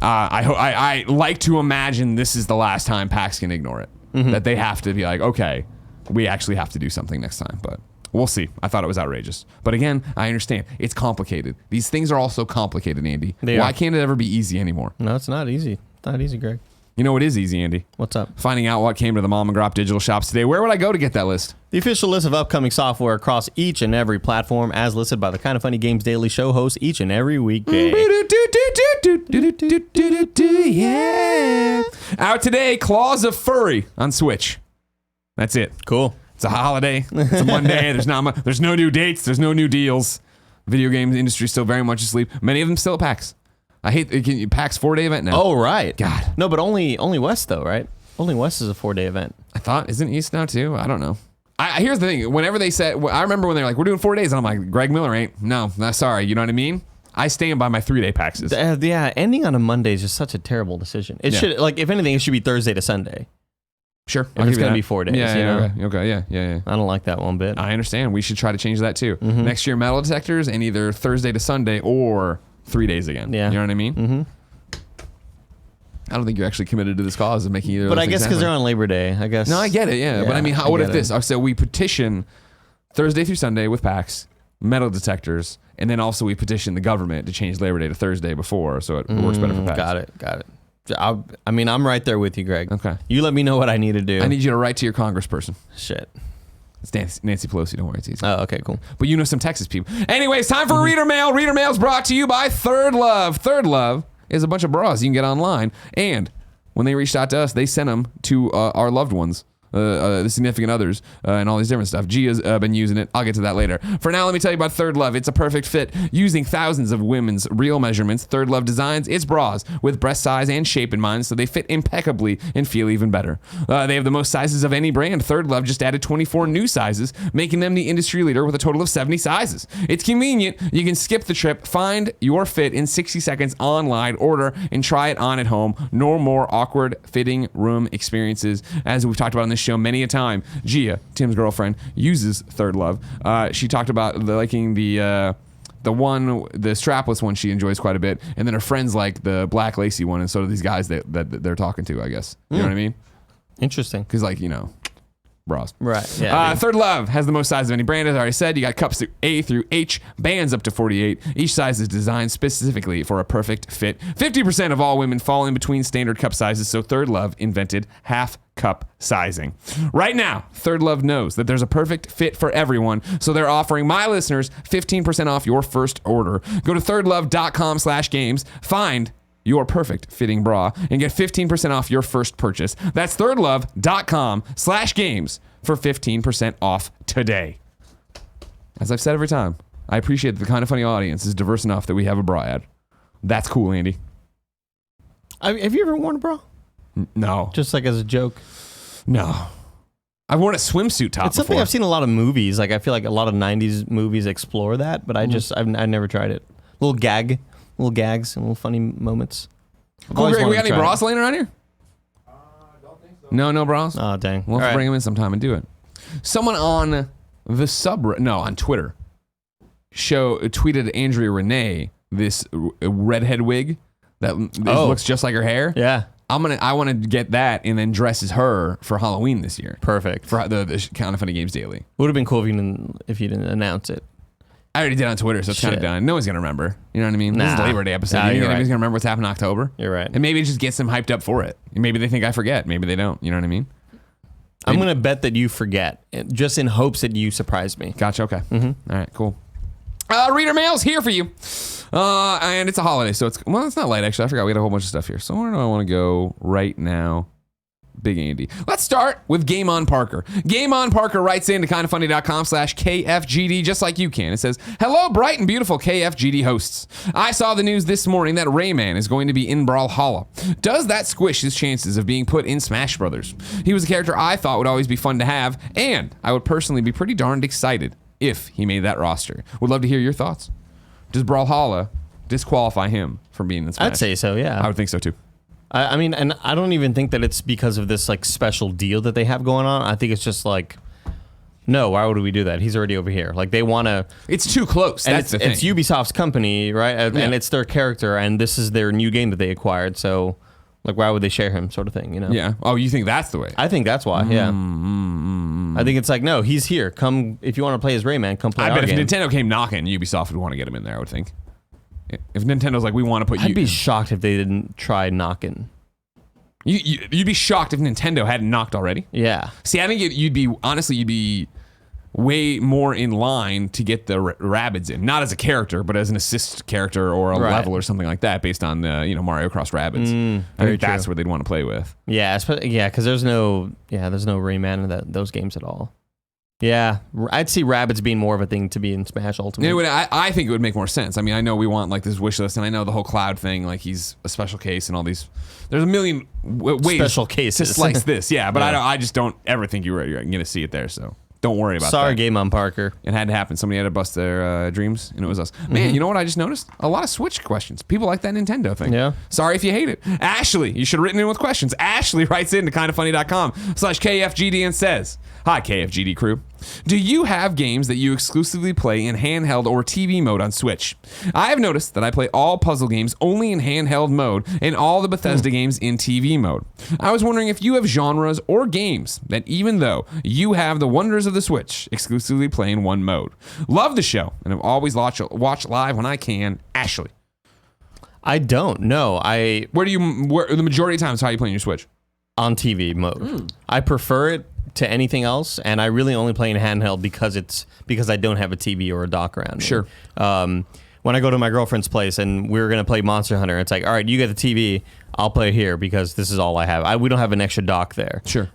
I like to imagine this is the last time PAX can ignore it. Mm-hmm. That they have to be like, okay, we actually have to do something next time. But we'll see. I thought it was outrageous. But again, I understand. It's complicated. These things are also complicated, Andy. Why can't it ever be easy anymore? No, it's not easy. It's not easy, Greg. You know what is easy, Andy? What's up? Finding out what came to the Mom and Grop digital shops today. Where would I go to get that list? The official list of upcoming software across each and every platform as listed by the Kinda Funny Games Daily Show hosts each and every weekday. Yeah. Out today, Claws of Furry on Switch. That's it. Cool. It's a holiday. It's a Monday. There's no new dates. There's no new deals. Video game industry still very much asleep. Many of them still at PAX. I hate PAX 4-day event now. Oh, right. God. No, but only West though, right? Only West is a 4-day event. I thought, isn't East now too? I don't know. Here's the thing. Whenever they said, I remember when they're like, we're doing 4 days, and I'm like, Greg Miller ain't. No, sorry. You know what I mean? I stand by my 3-day PAXs. Yeah, ending on a Monday is just such a terrible decision. It should, like, if anything, it should be Thursday to Sunday. Sure. If it's going to be 4 days. Okay. Yeah. I don't like that one bit. I understand. We should try to change that too. Next year, metal detectors and either Thursday to Sunday or 3 days again. Yeah. You know what I mean? Mm-hmm. I don't think you're actually committed to this cause of making either of those But I guess because happen. they're on Labor Day, I guess. No, I get it, yeah. But I mean, what if this? So we petition Thursday through Sunday with PAX, metal detectors, and then also we petition the government to change Labor Day to Thursday before, so it works better for PAX. Got it. I mean, I'm right there with you, Greg. Okay. You let me know what I need to do. I need you to write to your congressperson. Shit. It's Nancy Pelosi, don't worry, it's easy. Oh, okay, cool. But you know some Texas people. Anyways, time for Reader Mail. Reader Mail's brought to you by Third Love. Third Love is a bunch of bras you can get online, and when they reached out to us, they sent them to our loved ones, the significant others, and all these different stuff. Gia's been using it. I'll get to that later. For now, let me tell you about Third Love. It's a perfect fit. Using thousands of women's real measurements, Third Love designs its bras with breast size and shape in mind, so they fit impeccably and feel even better. They have the most sizes of any brand. Third Love just added 24 new sizes, making them the industry leader with a total of 70 sizes. It's convenient. You can skip the trip, find your fit in 60 seconds online, order, and try it on at home. No more awkward fitting room experiences. As we've talked about on this show many a time, Gia, Tim's girlfriend, uses Third Love. She talked about liking the strapless one she enjoys quite a bit, and then her friends like the black lacy one, and so do these guys that they're talking to, I guess. You know what I mean? Interesting. Because, like, you know, bras. Right. Yeah. Third Love has the most sizes of any brand, as I already said. You got cups through A through H, bands up to 48. Each size is designed specifically for a perfect fit. 50% of all women fall in between standard cup sizes, so Third Love invented half cup sizing. Right now, Third Love knows that there's a perfect fit for everyone, so they're offering my listeners 15% off your first order. Go to thirdlove.com/games, find your perfect fitting bra, and get 15% off your first purchase. That's thirdlove.com/games for 15% off today. As I've said every time, I appreciate that the Kind of Funny audience is diverse enough that we have a bra ad. That's cool, Andy. Have you ever worn a bra? No. Just like as a joke? No. I've worn a swimsuit top It's something before. I've seen a lot of movies. Like, I feel like a lot of 90s movies explore that, but I've never tried it. Little gags, and little funny moments. Cool, Greg, we got any bras laying around here? Don't think so. No bras? Oh, dang. We'll have to bring them in sometime and do it. Someone on the on Twitter, tweeted Andrea Renee this redhead wig that looks just like her hair. Yeah. I want to get that and then dress as her for Halloween this year. Perfect. For the Kind of Funny Games Daily. Would have been cool if you didn't announce it. I already did on Twitter, so it's kind of done. No one's going to remember. You know what I mean? This is the Labor Day episode. You think anybody's going to remember what's happened in October? You're right. And maybe it just gets them hyped up for it. Maybe they think I forget. Maybe they don't. You know what I mean? I'm going to bet that you forget, just in hopes that you surprise me. Gotcha. Okay. All right, cool. Reader Mail's here for you. And it's a holiday, so it's not late, actually. I forgot we had a whole bunch of stuff here. So where do I want to go right now? Big Andy. Let's start with Gameonparker. Gameonparker writes in to kindoffunny.com/KFGD just like you can. It says, "Hello, bright and beautiful KFGD hosts. I saw the news this morning that Rayman is going to be in Brawlhalla. Does that squish his chances of being put in Smash Brothers? He was a character I thought would always be fun to have, and I would personally be pretty darned excited if he made that roster. Would love to hear your thoughts. Does Brawlhalla disqualify him from being in Smash?" I'd say so, yeah. I would think so too. I mean, and I don't even think that it's because of this like special deal that they have going on. I think it's just like, no, why would we do that? He's already over here. Like, they want to. It's too close. That's the thing. It's Ubisoft's company, right? And it's their character, and this is their new game that they acquired. So, like, why would they share him, sort of thing, you know? Yeah. Oh, you think that's the way? I think that's why. Yeah. I think it's like, no, he's here. Come, if you want to play as Rayman, come play our game. I bet if Nintendo came knocking, Ubisoft would want to get him in there, I would think. If Nintendo's like, we want to put you... I'd be shocked if they didn't try knocking. You'd be shocked if Nintendo hadn't knocked already. Yeah. See, I think you'd be way more in line to get the Rabbids in. Not as a character, but as an assist character or a level or something like that based on, Mario Cross Rabbids. I think that's where they'd want to play with. Yeah, because there's no Rayman in those games at all. Yeah, I'd see Rabbids being more of a thing to be in Smash Ultimate. Anyway, I think it would make more sense. I mean, I know we want like this wish list, and I know the whole Cloud thing, like he's a special case and all these. There's a million ways special cases to slice this, yeah. But I just don't ever think you're going to see it there. So Don't worry about Sorry, that. Gameonparker. It had to happen. Somebody had to bust their dreams, and it was us. Man, you know what I just noticed? A lot of Switch questions. People like that Nintendo thing. Yeah. Sorry if you hate it. Ashley, you should have written in with questions. Ashley writes in to kindoffunny.com/KFGD and says, "Hi, KFGD crew. Do you have games that you exclusively play in handheld or TV mode on Switch? I have noticed that I play all puzzle games only in handheld mode and all the Bethesda games in TV mode. I was wondering if you have genres or games that, even though you have the wonders of the Switch, exclusively play in one mode. Love the show and have always watch live when I can. Ashley." I don't know. Where the majority of times how are you playing your Switch? On TV mode. I prefer it to anything else, and I really only play in handheld because I don't have a TV or a dock around me. Sure. When I go to my girlfriend's place and we're gonna play Monster Hunter, it's like, all right, you get the TV, I'll play here because this is all I have. We don't have an extra dock there. Sure.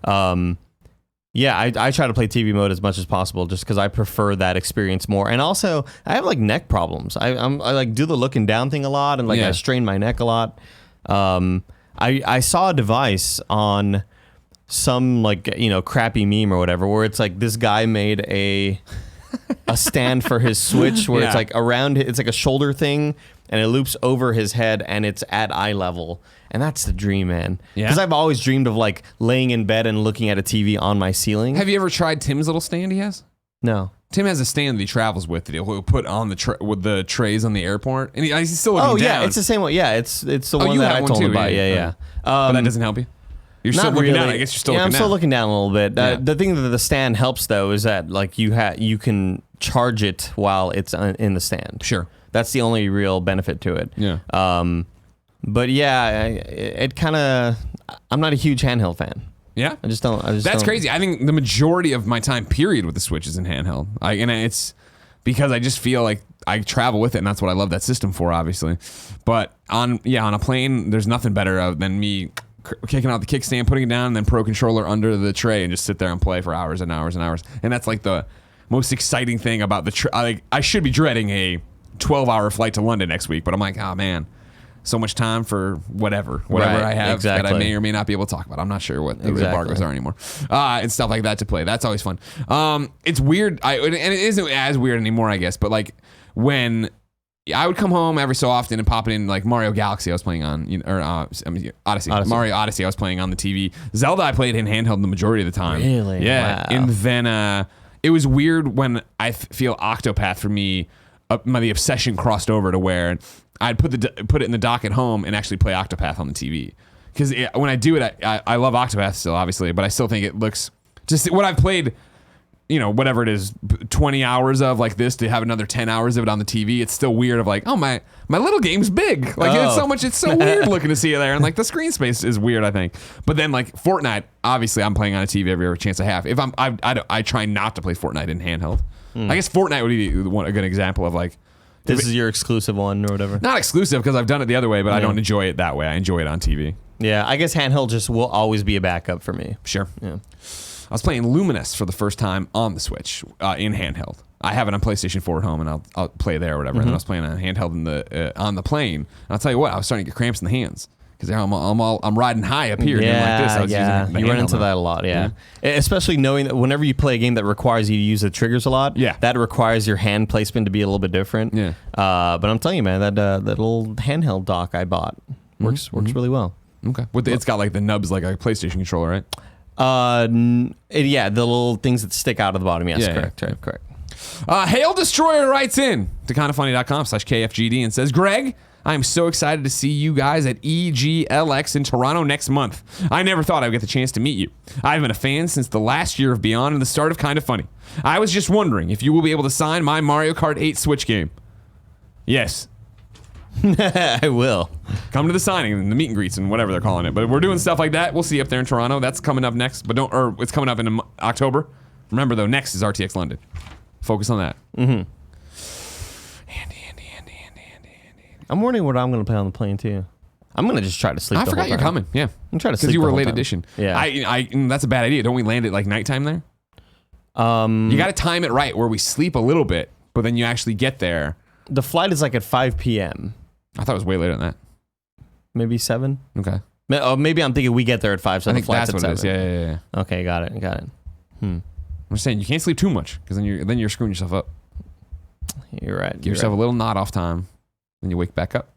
Yeah, I try to play TV mode as much as possible just because I prefer that experience more. And also, I have like neck problems. I like do the looking down thing a lot, and like I strain my neck a lot. I saw a device on some like crappy meme or whatever where it's like this guy made a stand for his Switch where it's like it's like a shoulder thing and it loops over his head and it's at eye level, and that's the dream, man. Because I've always dreamed of like laying in bed and looking at a TV on my ceiling. Have you ever tried Tim's little stand he has? No. Tim has a stand that he travels with that he'll put on with the trays on the airport, and he's still looking down. Oh yeah, it's the same one. Yeah, it's the one you that have I one told too, him about. Yeah. But that doesn't help you. You're still looking down. I guess you're still looking down. I'm still looking down a little bit. Yeah. The thing that the stand helps though is that like you can charge it while it's in the stand. Sure. That's the only real benefit to it. Yeah. But yeah, it kind of. I'm not a huge handheld fan. Yeah. I just don't. That's crazy. I think the majority of my time period with the Switch is in handheld. And it's because I just feel like I travel with it, and that's what I love that system for, obviously. But on a plane, there's nothing better than me kicking out the kickstand, putting it down, and then Pro Controller under the tray and just sit there and play for hours and hours and hours. And that's like the most exciting thing about the I should be dreading a 12-hour flight to London next week, but I'm like, oh man, so much time for whatever I have that I may or may not be able to talk about. I'm not sure what the embargoes are anymore, and stuff like that to play. That's always fun. It's weird, and it isn't as weird anymore, I guess. But like when I would come home every so often and pop it in like Mario Galaxy I was playing on, Odyssey. Mario Odyssey I was playing on the TV. Zelda I played in handheld the majority of the time. Really? Yeah. Wow. And then it was weird when I feel Octopath for me, the obsession crossed over to where I'd put it in the dock at home and actually play Octopath on the TV. Because when I do it, I love Octopath still, obviously, but I still think it looks just what I've played. Whatever it is, 20 hours of like this to have another 10 hours of it on the TV. It's still weird of like, oh, my little game's big. Like it's so weird looking to see it there. And like the screen space is weird, I think. But then like Fortnite, obviously I'm playing on a TV every chance I have. If I try not to play Fortnite in handheld. I guess Fortnite would be a good example of like, this is your exclusive one or whatever. Not exclusive because I've done it the other way, but I don't enjoy it that way. I enjoy it on TV. Yeah, I guess handheld just will always be a backup for me. Sure. Yeah. I was playing Luminous for the first time on the Switch in handheld. I have it on PlayStation 4 at home, and I'll play there or whatever. And then I was playing on handheld on the plane. And I'll tell you what, I was starting to get cramps in the hands because I'm riding high up here. Yeah, like this. I was using the you run handheld into that a lot. Yeah, especially knowing that whenever you play a game that requires you to use the triggers a lot, that requires your hand placement to be a little bit different. Yeah. But I'm telling you, man, that little handheld dock I bought works really well. Okay. It's got like the nubs like a PlayStation controller, right? The little things that stick out of the bottom. Yes, correct. Hail Destroyer writes in to kindoffunny.com/KFGD and says, Greg, I am so excited to see you guys at EGLX in Toronto next month. I never thought I would get the chance to meet you. I've been a fan since the last year of Beyond and the start of Kinda Funny. I was just wondering if you will be able to sign my Mario Kart 8 Switch game. Yes. I will. Come to the signing and the meet and greets and whatever they're calling it. But we're doing stuff like that. We'll see you up there in Toronto. That's coming up next. It's coming up in October. Remember though, next is RTX London. Focus on that. Andy. I'm wondering what I'm going to play on the plane too. I'm going to just try to sleep. I forgot you're coming. Yeah, I'm trying to sleep because you were a late time. edition. Yeah, that's a bad idea. Don't we land at like nighttime there? You got to time it right where we sleep a little bit, but then you actually get there. The flight is like at 5 p.m. I thought it was way later than that. Maybe 7. Okay. Maybe I'm thinking we get there at 5, so I the think flight's that's at what 7. it is. Yeah. Okay, got it. I'm just saying you can't sleep too much because then you're screwing yourself up. You're right. Give yourself a little nod off time. Then you wake back up.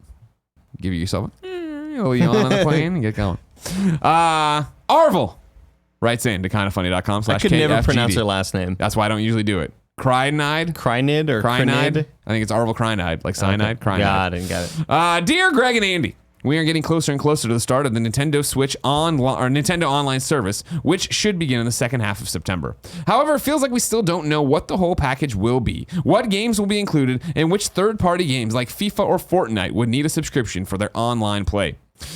Give yourself a little yawn on the plane and get going. Arvel writes in to kindoffunny.com/KFGD. I could never pronounce their last name. That's why I don't usually do it. Crynide or Crynide? I think it's Arvel Crynide, like cyanide. Okay. Crynide. Got it. Dear Greg and Andy, we are getting closer and closer to the start of the Nintendo Switch Nintendo Online service, which should begin in the second half of September. However, it feels like we still don't know what the whole package will be, what games will be included, and which third-party games like FIFA or Fortnite would need a subscription for their online play.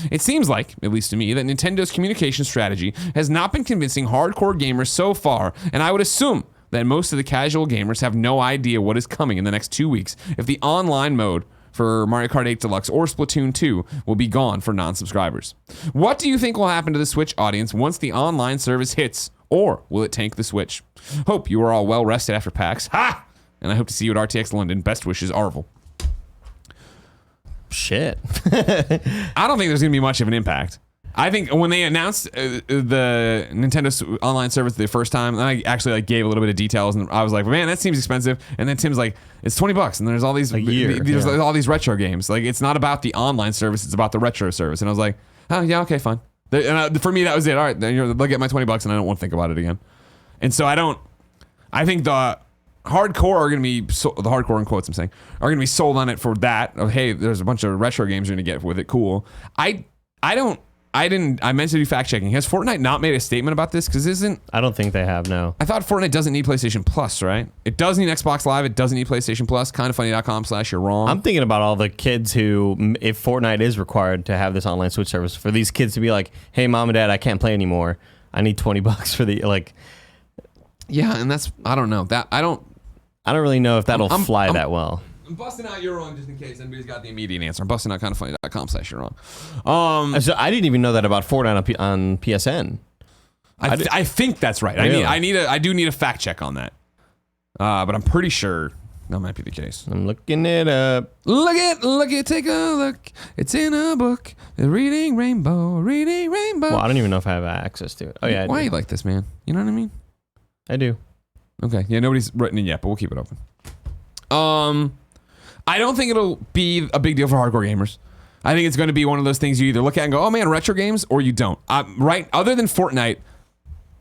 It seems like, at least to me, that Nintendo's communication strategy has not been convincing hardcore gamers so far, and I would assume that most of the casual gamers have no idea what is coming in the next 2 weeks if the online mode for Mario Kart 8 Deluxe or Splatoon 2 will be gone for non-subscribers. What do you think will happen to the Switch audience once the online service hits, or will it tank the Switch? Hope you are all well rested after PAX. Ha! And I hope to see you at RTX London. Best wishes, Arvel. Shit. I don't think there's going to be much of an impact. I think when they announced the Nintendo online service the first time, and I actually gave a little bit of details, and I was like, man, that seems expensive. And then Tim's like, it's $20, and there's all these all these retro games. Like, it's not about the online service, it's about the retro service. And I was like, oh yeah, okay, fine. For me, that was it. All right, then they'll get my $20, and I don't want to think about it again. And so I think the hardcore are going to be the hardcore in quotes I'm saying are going to be sold on it for that. Oh, hey, there's a bunch of retro games you're going to get with it. Cool. I meant to do fact checking. Has Fortnite not made a statement about this? Because I don't think they have, no. I thought Fortnite doesn't need PlayStation Plus, right? It does need Xbox Live. It doesn't need PlayStation Plus. Kindoffunny.com/you're wrong. I'm thinking about all the kids who, if Fortnite is required to have this online Switch service, for these kids to be like, hey, mom and dad, I can't play anymore. I need $20 for the, like. Yeah, and that's, I don't know. I don't really know if that'll fly that well. I'm busting out you're wrong just in case anybody's got the immediate answer. I'm busting out kindoffunny.com/you're wrong. So I didn't even know that about Fortnite on PSN. I think that's right. Really? I do need a fact check on that. But I'm pretty sure that might be the case. I'm looking it up. Look it, take a look. It's in a book. Reading Rainbow. Well, I don't even know if I have access to it. Oh yeah. Why are you like this, man? You know what I mean? I do. Okay. Yeah, nobody's written it yet, but we'll keep it open. I don't think it'll be a big deal for hardcore gamers. I think it's going to be one of those things you either look at and go, oh man, retro games, or you don't. Right? Other than Fortnite,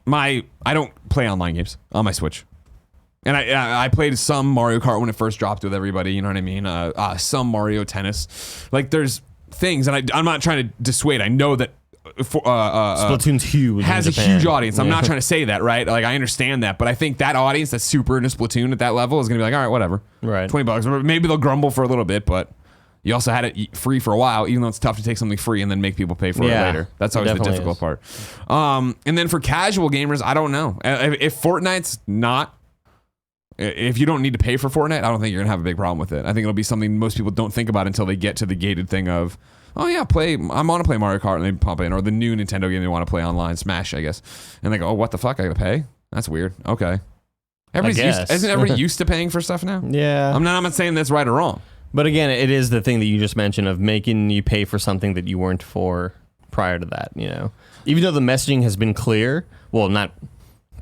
I don't play online games on my Switch. And I played some Mario Kart when it first dropped with everybody, you know what I mean? Some Mario Tennis. Like, there's things, and I'm not trying to dissuade. I know that Splatoon's huge. Has a huge audience. I'm not trying to say that, right? Like, I understand that, but I think that audience that's super into Splatoon at that level is gonna be like, all right, whatever. Right. $20. Maybe they'll grumble for a little bit, but you also had it free for a while, even though it's tough to take something free and then make people pay for it later. That's always the difficult part. And then for casual gamers, I don't know. If Fortnite's not, if you don't need to pay for Fortnite, I don't think you're gonna have a big problem with it. I think it'll be something most people don't think about until they get to the gated thing of, oh yeah, I want to play Mario Kart, and they pump in, or the new Nintendo game they want to play online, Smash, I guess. And they go, oh, what the fuck, I gotta pay? That's weird. Okay. Isn't everybody used to paying for stuff now? Yeah. I'm not saying that's right or wrong. But again, it is the thing that you just mentioned of making you pay for something that you weren't for prior to that, you know? Even though the messaging has been clear, well, not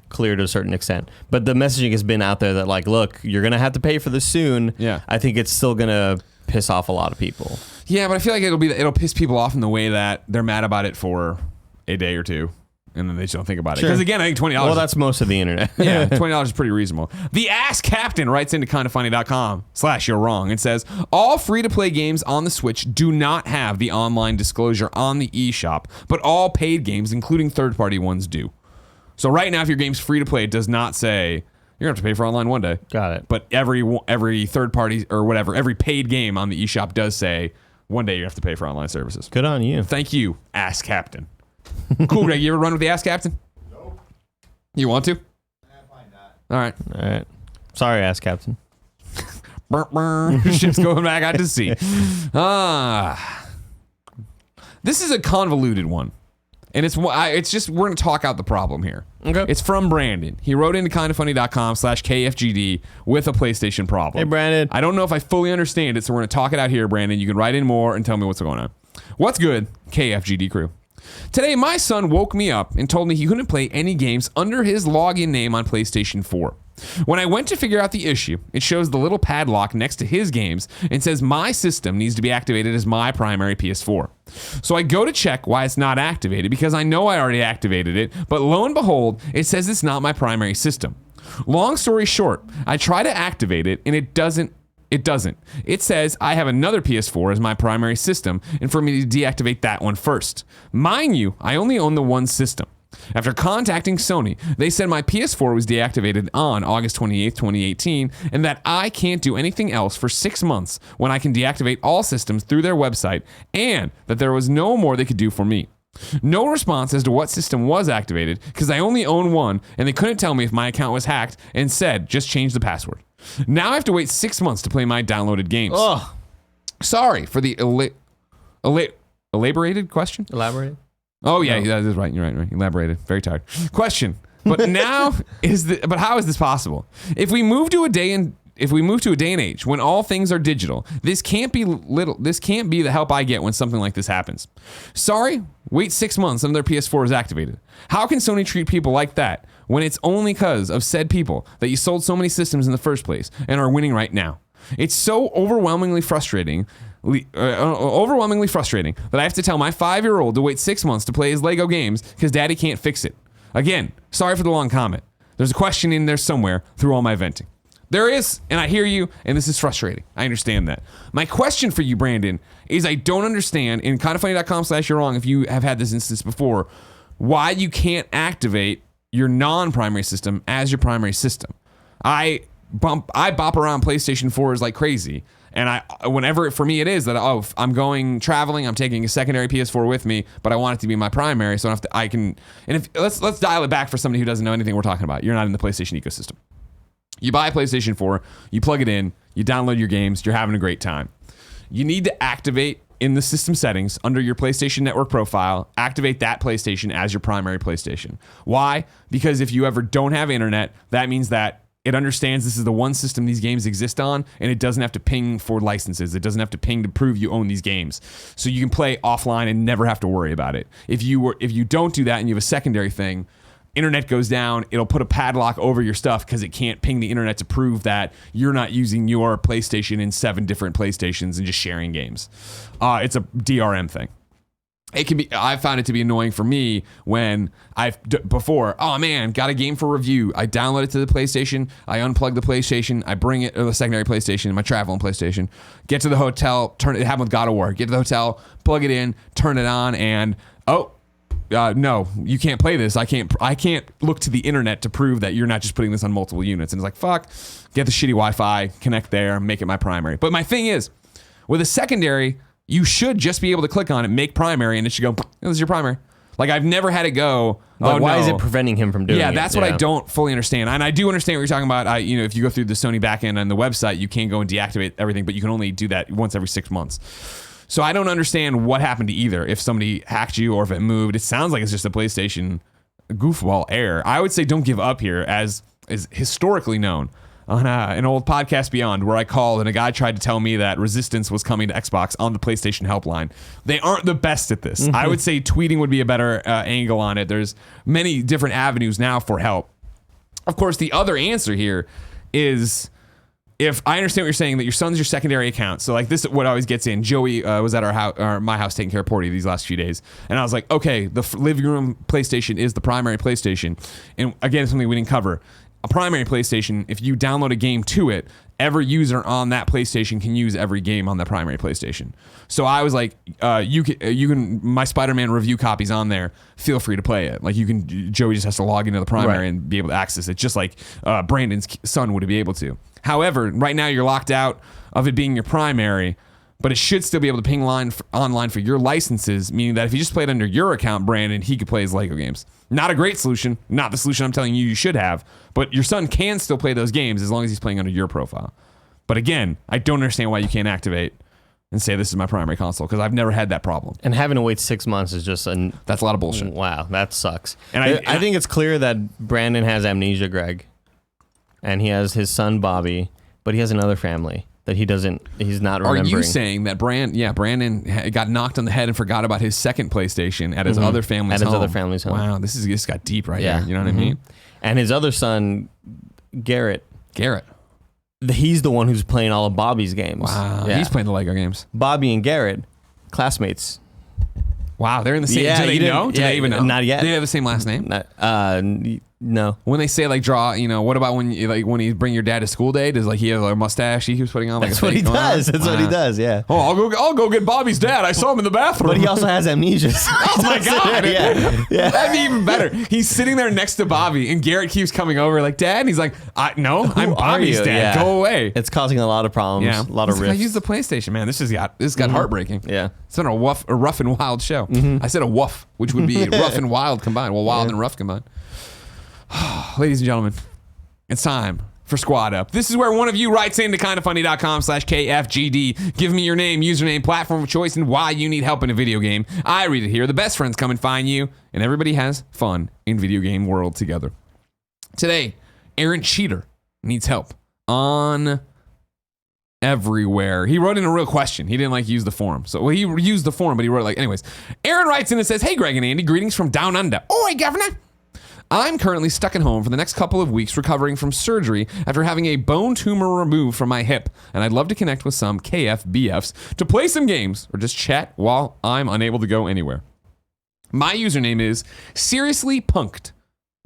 clear to a certain extent, but the messaging has been out there that, like, look, you're gonna have to pay for this soon. Yeah. I think it's still gonna piss off a lot of people. Yeah, but I feel like it'll piss people off in the way that they're mad about it for a day or two, and then they just don't think about it. Because again, I think $20. Well, that's most of the internet. Yeah, $20 is pretty reasonable. The Ass Captain writes into kindoffunny.com/you're wrong and says, all free-to-play games on the Switch do not have the online disclosure on the eShop, but all paid games, including third-party ones, do. So right now, if your game's free-to-play, it does not say you're gonna have to pay for online one day. Got it. But every third party or whatever, every paid game on the eShop does say one day you have to pay for online services. Good on you. Thank you, Ass Captain. Cool, Greg. You ever run with the Ass Captain? Nope. You want to? Probably not. All right. Sorry, Ass Captain. Ship's going back out to sea. This is a convoluted one. And it's just, we're going to talk out the problem here. Okay. It's from Brandin. He wrote into kindoffunny.com/KFGD with a PlayStation problem. Hey, Brandin. I don't know if I fully understand it, so we're going to talk it out here, Brandin. You can write in more and tell me what's going on. What's good, KFGD crew? Today, my son woke me up and told me he couldn't play any games under his login name on PlayStation 4. When I went to figure out the issue, it shows the little padlock next to his games and says my system needs to be activated as my primary PS4. So I go to check why it's not activated because I know I already activated it, but lo and behold, it says it's not my primary system. Long story short, I try to activate it and it doesn't. It says I have another PS4 as my primary system and for me to deactivate that one first. Mind you, I only own the one system. After contacting Sony, they said my PS4 was deactivated on August 28th, 2018, and that I can't do anything else for 6 months when I can deactivate all systems through their website, and that there was no more they could do for me. No response as to what system was activated because I only own one, and they couldn't tell me if my account was hacked and said just change the password. Now I have to wait 6 months to play my downloaded games. Oh, Sorry for the elaborated question. elaborate. Oh yeah, that is right. You're right. Elaborated. Very tired. Question. But now but how is this possible? If we move to a day and age when all things are digital, this can't be the help I get when something like this happens. Sorry, wait 6 months and their PS4 is activated. How can Sony treat people like that when it's only because of said people that you sold so many systems in the first place and are winning right now? It's so overwhelmingly frustrating that I have to tell my 5-year-old to wait 6 months to play his Lego games because daddy can't fix it. Again, sorry for the long comment. There's a question in there somewhere through all my venting. There is, and I hear you, and this is frustrating. I understand that. My question for you, Brandin, is I don't understand, in kindafunny.com/you're wrong if you have had this instance before, why you can't activate your non-primary system as your primary system. I bop around PlayStation 4s like crazy. And whenever for me it is that I'm going traveling, I'm taking a secondary PS4 with me, but I want it to be my primary, so let's dial it back for somebody who doesn't know anything we're talking about. You're not in the PlayStation ecosystem. You buy a PlayStation 4, you plug it in, you download your games, you're having a great time. You need to activate in the system settings under your PlayStation Network profile, activate that PlayStation as your primary PlayStation. Why? Because if you ever don't have internet, that means that it understands this is the one system these games exist on, and it doesn't have to ping for licenses. It doesn't have to ping to prove you own these games. So you can play offline and never have to worry about it. If you don't do that and you have a secondary thing, internet goes down, it'll put a padlock over your stuff because it can't ping the internet to prove that you're not using your PlayStation in 7 different PlayStations and just sharing games. It's a DRM thing. It can be. I found it to be annoying for me when before. Oh man, got a game for review. I download it to the PlayStation. I unplug the PlayStation. I bring it to the secondary PlayStation, my traveling PlayStation. Get to the hotel. It happened with God of War. Get to the hotel. Plug it in. Turn it on. And no, you can't play this. I can't look to the internet to prove that you're not just putting this on multiple units. And it's like fuck. Get the shitty Wi-Fi. Connect there. Make it my primary. But my thing is, with a secondary, you should just be able to click on it, make primary, and it should go, this is your primary. Like, I've never had it go, why is it preventing him from doing it? Yeah, that's what I don't fully understand. And I do understand what you're talking about. If you go through the Sony backend and the website, you can go and deactivate everything, but you can only do that once every 6 months. So I don't understand what happened to either. If somebody hacked you or if it moved, it sounds like it's just a PlayStation goofball error. I would say don't give up here, as is historically known. On an old podcast Beyond, where I called and a guy tried to tell me that Resistance was coming to Xbox on the PlayStation helpline. They aren't the best at this. I would say tweeting would be a better angle on it. There's many different avenues now for help. Of course, the other answer here is, if I understand what you're saying, that your son's your secondary account. So like this is what always gets in. Joey was at my house taking care of Porty these last few days. And I was like, okay, the living room PlayStation is the primary PlayStation. And again, something we didn't cover. A primary PlayStation, if you download a game to it, every user on that PlayStation can use every game on the primary PlayStation. So I was like, you can my Spider-Man review copy's on there. Feel free to play it. Like Joey just has to log into the primary and be able to access it, just like Brandon's son would be able to. However, right now you're locked out of it being your primary, but it should still be able to ping online for your licenses, meaning that if you just played under your account, Brandon, he could play his Lego games. Not a great solution, not the solution I'm telling you should have, but your son can still play those games as long as he's playing under your profile. But again, I don't understand why you can't activate and say this is my primary console, because I've never had that problem. And having to wait 6 months is just that's a lot of bullshit. Wow, that sucks. And I think it's clear that Brandon has amnesia, Greg, and he has his son Bobby, but he has another family that he's not Are remembering. you saying that Brandon got knocked on the head and forgot about his second PlayStation at his other family's home? At his other family's home. Wow, this got deep right here. You know what I mean? And his other son, Garrett, he's the one who's playing all of Bobby's games. Wow, he's playing the Lego games. Bobby and Garrett, classmates. Wow, they're in the same. Do they know? Do they even know? Not yet. Do they have the same last name? No. When they say like draw, what about when you bring your dad to school day? Does he have a mustache he keeps putting on? That's what he does. That's what he does. Yeah. Oh, I'll go get Bobby's dad. I saw him in the bathroom. But he also has amnesia. Oh my god. Yeah. That'd be even better. He's sitting there next to Bobby, and Garrett keeps coming over like, Dad. And he's like, No, I'm Bobby's dad. Yeah. Go away. It's causing a lot of problems. Yeah. A lot of rifts. I use the PlayStation, man. This got heartbreaking. Yeah. It's been a rough and wild show. I said a woof, which would be rough and wild combined. Well, wild and rough combined. Ladies and gentlemen, it's time for Squad Up. This is where one of you writes into kindafunny.com/KFGD. Give me your name, username, platform of choice, and why you need help in a video game. I read it here. The best friends come and find you, and everybody has fun in video game world together. Today, Aaron Cheater needs help on everywhere. He wrote in a real question. He didn't use the forum. He used the forum, but he wrote anyways. Aaron writes in and says, "Hey, Greg and Andy, greetings from down under. Oi, governor. I'm currently stuck at home for the next couple of weeks recovering from surgery after having a bone tumor removed from my hip, and I'd love to connect with some KFBFs to play some games or just chat while I'm unable to go anywhere. My username is SeriouslyPunked,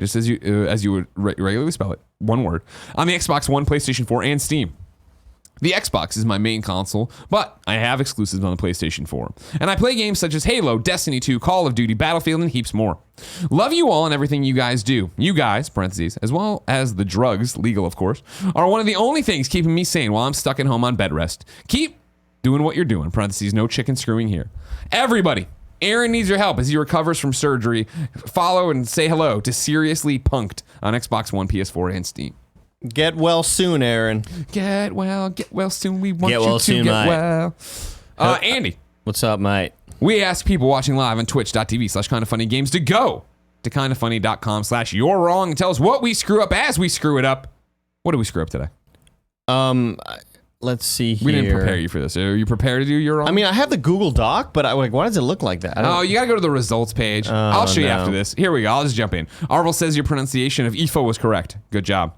just as you would regularly spell it, one word, on the Xbox One, PlayStation 4, and Steam. The Xbox is my main console, but I have exclusives on the PlayStation 4. And I play games such as Halo, Destiny 2, Call of Duty, Battlefield, and heaps more. Love you all and everything you guys do. You guys, parentheses, as well as the drugs, legal of course, are one of the only things keeping me sane while I'm stuck at home on bed rest. Keep doing what you're doing, parentheses, no chicken screwing here. Everybody, Aaron needs your help as he recovers from surgery. Follow and say hello to Seriously Punked on Xbox One, PS4, and Steam. Get well soon, Aaron. Get well soon. We want Get you well to soon, get mate. well. Andy, What's up, mate? we ask people watching live on twitch.tv/kindoffunnygames to go to kindoffunny.com/you're wrong and tell us what we screw up as we screw it up. What did we screw up today? Let's see here. We didn't prepare you for this. Are you prepared to do your wrong? I mean, I have the Google Doc, but why does it look like that? Oh, you gotta go to the results page. I'll show you after this. Here we go. I'll just jump in. Arvel says your pronunciation of IFO was correct. Good job.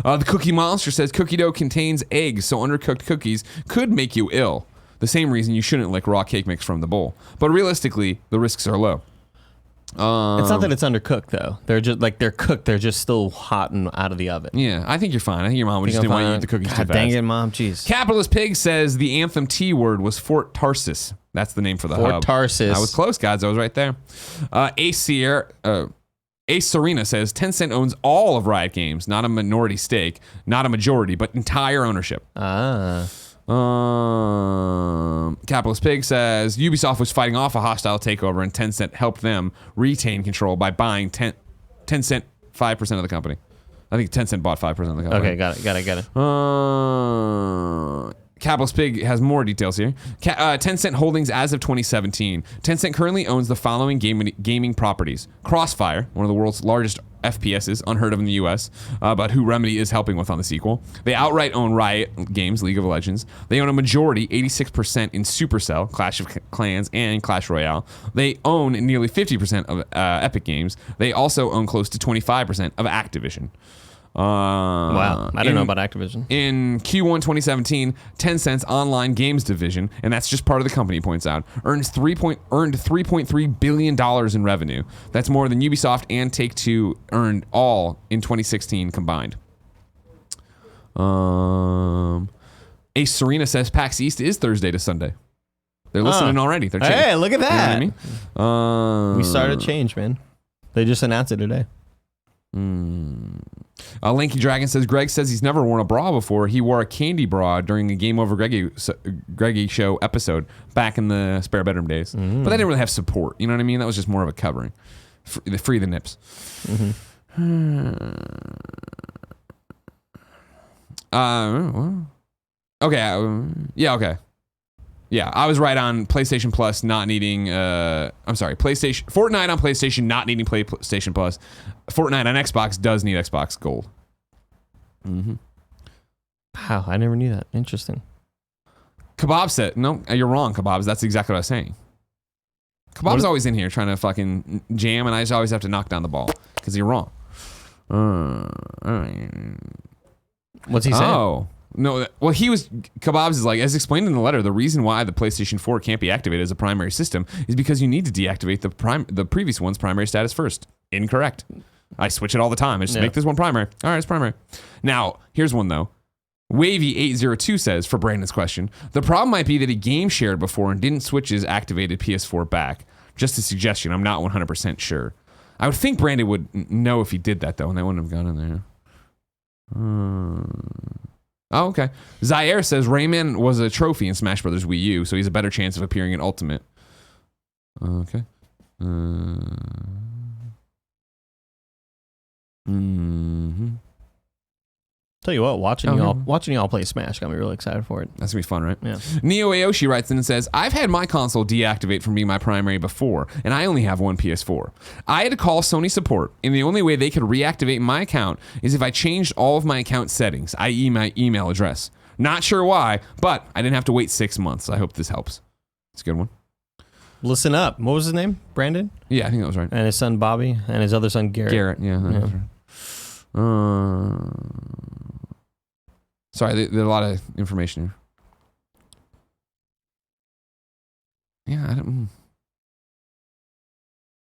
The Cookie Monster says cookie dough contains eggs, so undercooked cookies could make you ill. The same reason you shouldn't lick raw cake mix from the bowl. But realistically, the risks are low. It's not that it's undercooked though. They're just they're cooked. They're just still hot and out of the oven. Yeah, I think you're fine. I think your mom just didn't want you to eat the cookies too God fast. dang it, Mom. Jeez. Capitalist Pig says the Anthem T word was Fort Tarsis. That's the name for the hub. Fort Tarsis. I was close, guys. I was right there. Ace Serena says Tencent owns all of Riot Games, not a minority stake, not a majority, but entire ownership. Capitalist Pig says Ubisoft was fighting off a hostile takeover and Tencent helped them retain control by buying Tencent 5% of the company. I think Tencent bought 5% of the company. Okay, got it. Capitalist Pig has more details here. Tencent holdings as of 2017. Tencent currently owns the following gaming properties. Crossfire, one of the world's largest FPSs, unheard of in the US, but who Remedy is helping with on the sequel. They outright own Riot Games, League of Legends. They own a majority, 86%, in Supercell, Clash of Clans, and Clash Royale. They own nearly 50% of Epic Games. They also own close to 25% of Activision. Wow, I didn't know about Activision. In Q1 2017, Tencent's online games division, and that's just part of the company, points out, earned $3.3 billion in revenue. That's more than Ubisoft and Take-Two earned all in 2016 combined. Ace Serena says PAX East is Thursday to Sunday. They're listening already. They're changing. Hey, look at that. You know what I mean? We started change, man. They just announced it today. Lanky Dragon says Greg says he's never worn a bra before. He wore a candy bra during the Game Over Greggy show episode back in the spare bedroom days. But they didn't really have support. You know what I mean? That was just more of a covering. Free the nips. Okay. Yeah, okay. Yeah, I was right on PlayStation Plus not needing, Fortnite on PlayStation not needing PlayStation Plus. Fortnite on Xbox does need Xbox Gold. Wow, I never knew that. Interesting. Kebab said, no, you're wrong, Kebabs. That's exactly what I was saying. Kebab's always in here trying to fucking jam, and I just always have to knock down the ball because you're wrong. What's he saying? Oh. No, well, Kebabs is like, as explained in the letter, the reason why the PlayStation 4 can't be activated as a primary system is because you need to deactivate the previous one's primary status first. Incorrect. I switch it all the time. I just make this one primary. All right, it's primary. Now, here's one, though. Wavy802 says, for Brandon's question, the problem might be that he game shared before and didn't switch his activated PS4 back. Just a suggestion. I'm not 100% sure. I would think Brandon would know if he did that, though, and they wouldn't have gone in there. Oh, okay. Zaire says Rayman was a trophy in Smash Bros. Wii U, so he's a better chance of appearing in Ultimate. Okay. Tell you what, watching y'all play Smash got me really excited for it. That's gonna be fun, right? Yeah. Neo Aoshi writes in and says, I've had my console deactivate from being my primary before, and I only have one PS4. I had to call Sony support, and the only way they could reactivate my account is if I changed all of my account settings, i.e. my email address. Not sure why, but I didn't have to wait 6 months. I hope this helps. It's a good one. Listen up. What was his name? Brandon? Yeah, I think that was right. And his son Bobby, and his other son Garrett. Garrett, yeah. That was right. Sorry, there's a lot of information here. Yeah, I don't.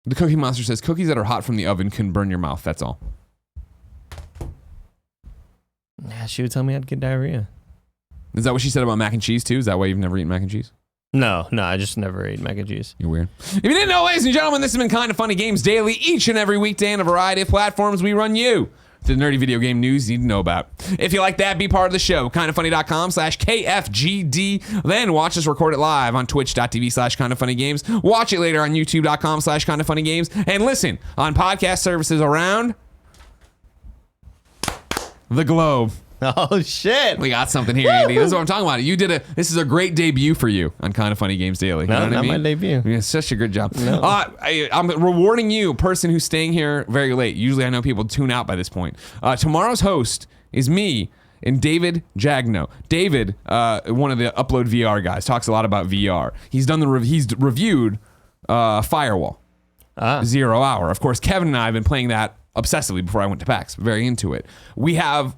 The Cookie Monster says cookies that are hot from the oven can burn your mouth. That's all. Yeah, she would tell me I'd get diarrhea. Is that what she said about mac and cheese too? Is that why you've never eaten mac and cheese? No, I just never ate mac and cheese. You're weird. If you didn't know, ladies and gentlemen, this has been Kinda Funny Games Daily. Each and every weekday on a variety of platforms, we run you the nerdy video game news you need to know about. If you like that, be part of the show. KindaFunny.com/KFGD. Then watch us record it live on Twitch.tv/KindaFunnyGames. Watch it later on YouTube.com/KindaFunnyGames. And listen on podcast services around the globe. Oh shit! We got something here, Andy. This is what I'm talking about. This is a great debut for you on Kinda Funny Games Daily. No, you know what not I mean? my debut. Yeah, it's such a good job. No. I'm rewarding you, person who's staying here very late. Usually I know people tune out by this point. Tomorrow's host is me and David Jagno. David, one of the Upload VR guys, talks a lot about VR. He's reviewed Firewall, 0 Hour. Of course, Kevin and I have been playing that obsessively before I went to PAX. Very into it. We have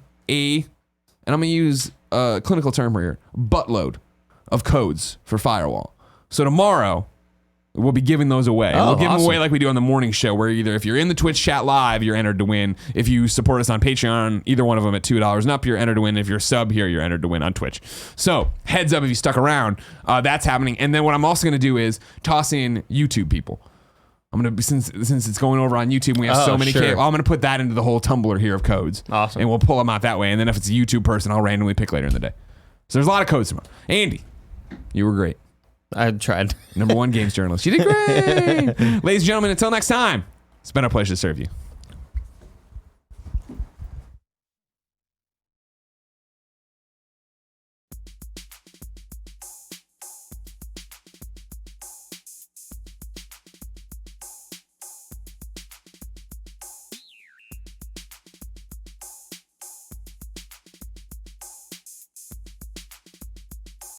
and I'm going to use a clinical term here, buttload of codes for Firewall. So tomorrow, we'll be giving those away. Oh, we'll give them awesome. away like we do on the morning show, where either if you're in the Twitch chat live, you're entered to win. If you support us on Patreon, either one of them at $2 and up, you're entered to win. If you're a sub here, you're entered to win on Twitch. So heads up if you stuck around, that's happening. And then what I'm also going to do is toss in YouTube people. I'm gonna, since it's going over on YouTube, and we have so many. Sure. I'm gonna put that into the whole Tumblr here of codes. Awesome. And we'll pull them out that way. And then if it's a YouTube person, I'll randomly pick later in the day. So there's a lot of codes tomorrow. Andy, you were great. I tried. #1 games journalist. You did great. Ladies and gentlemen, until next time, it's been a pleasure to serve you.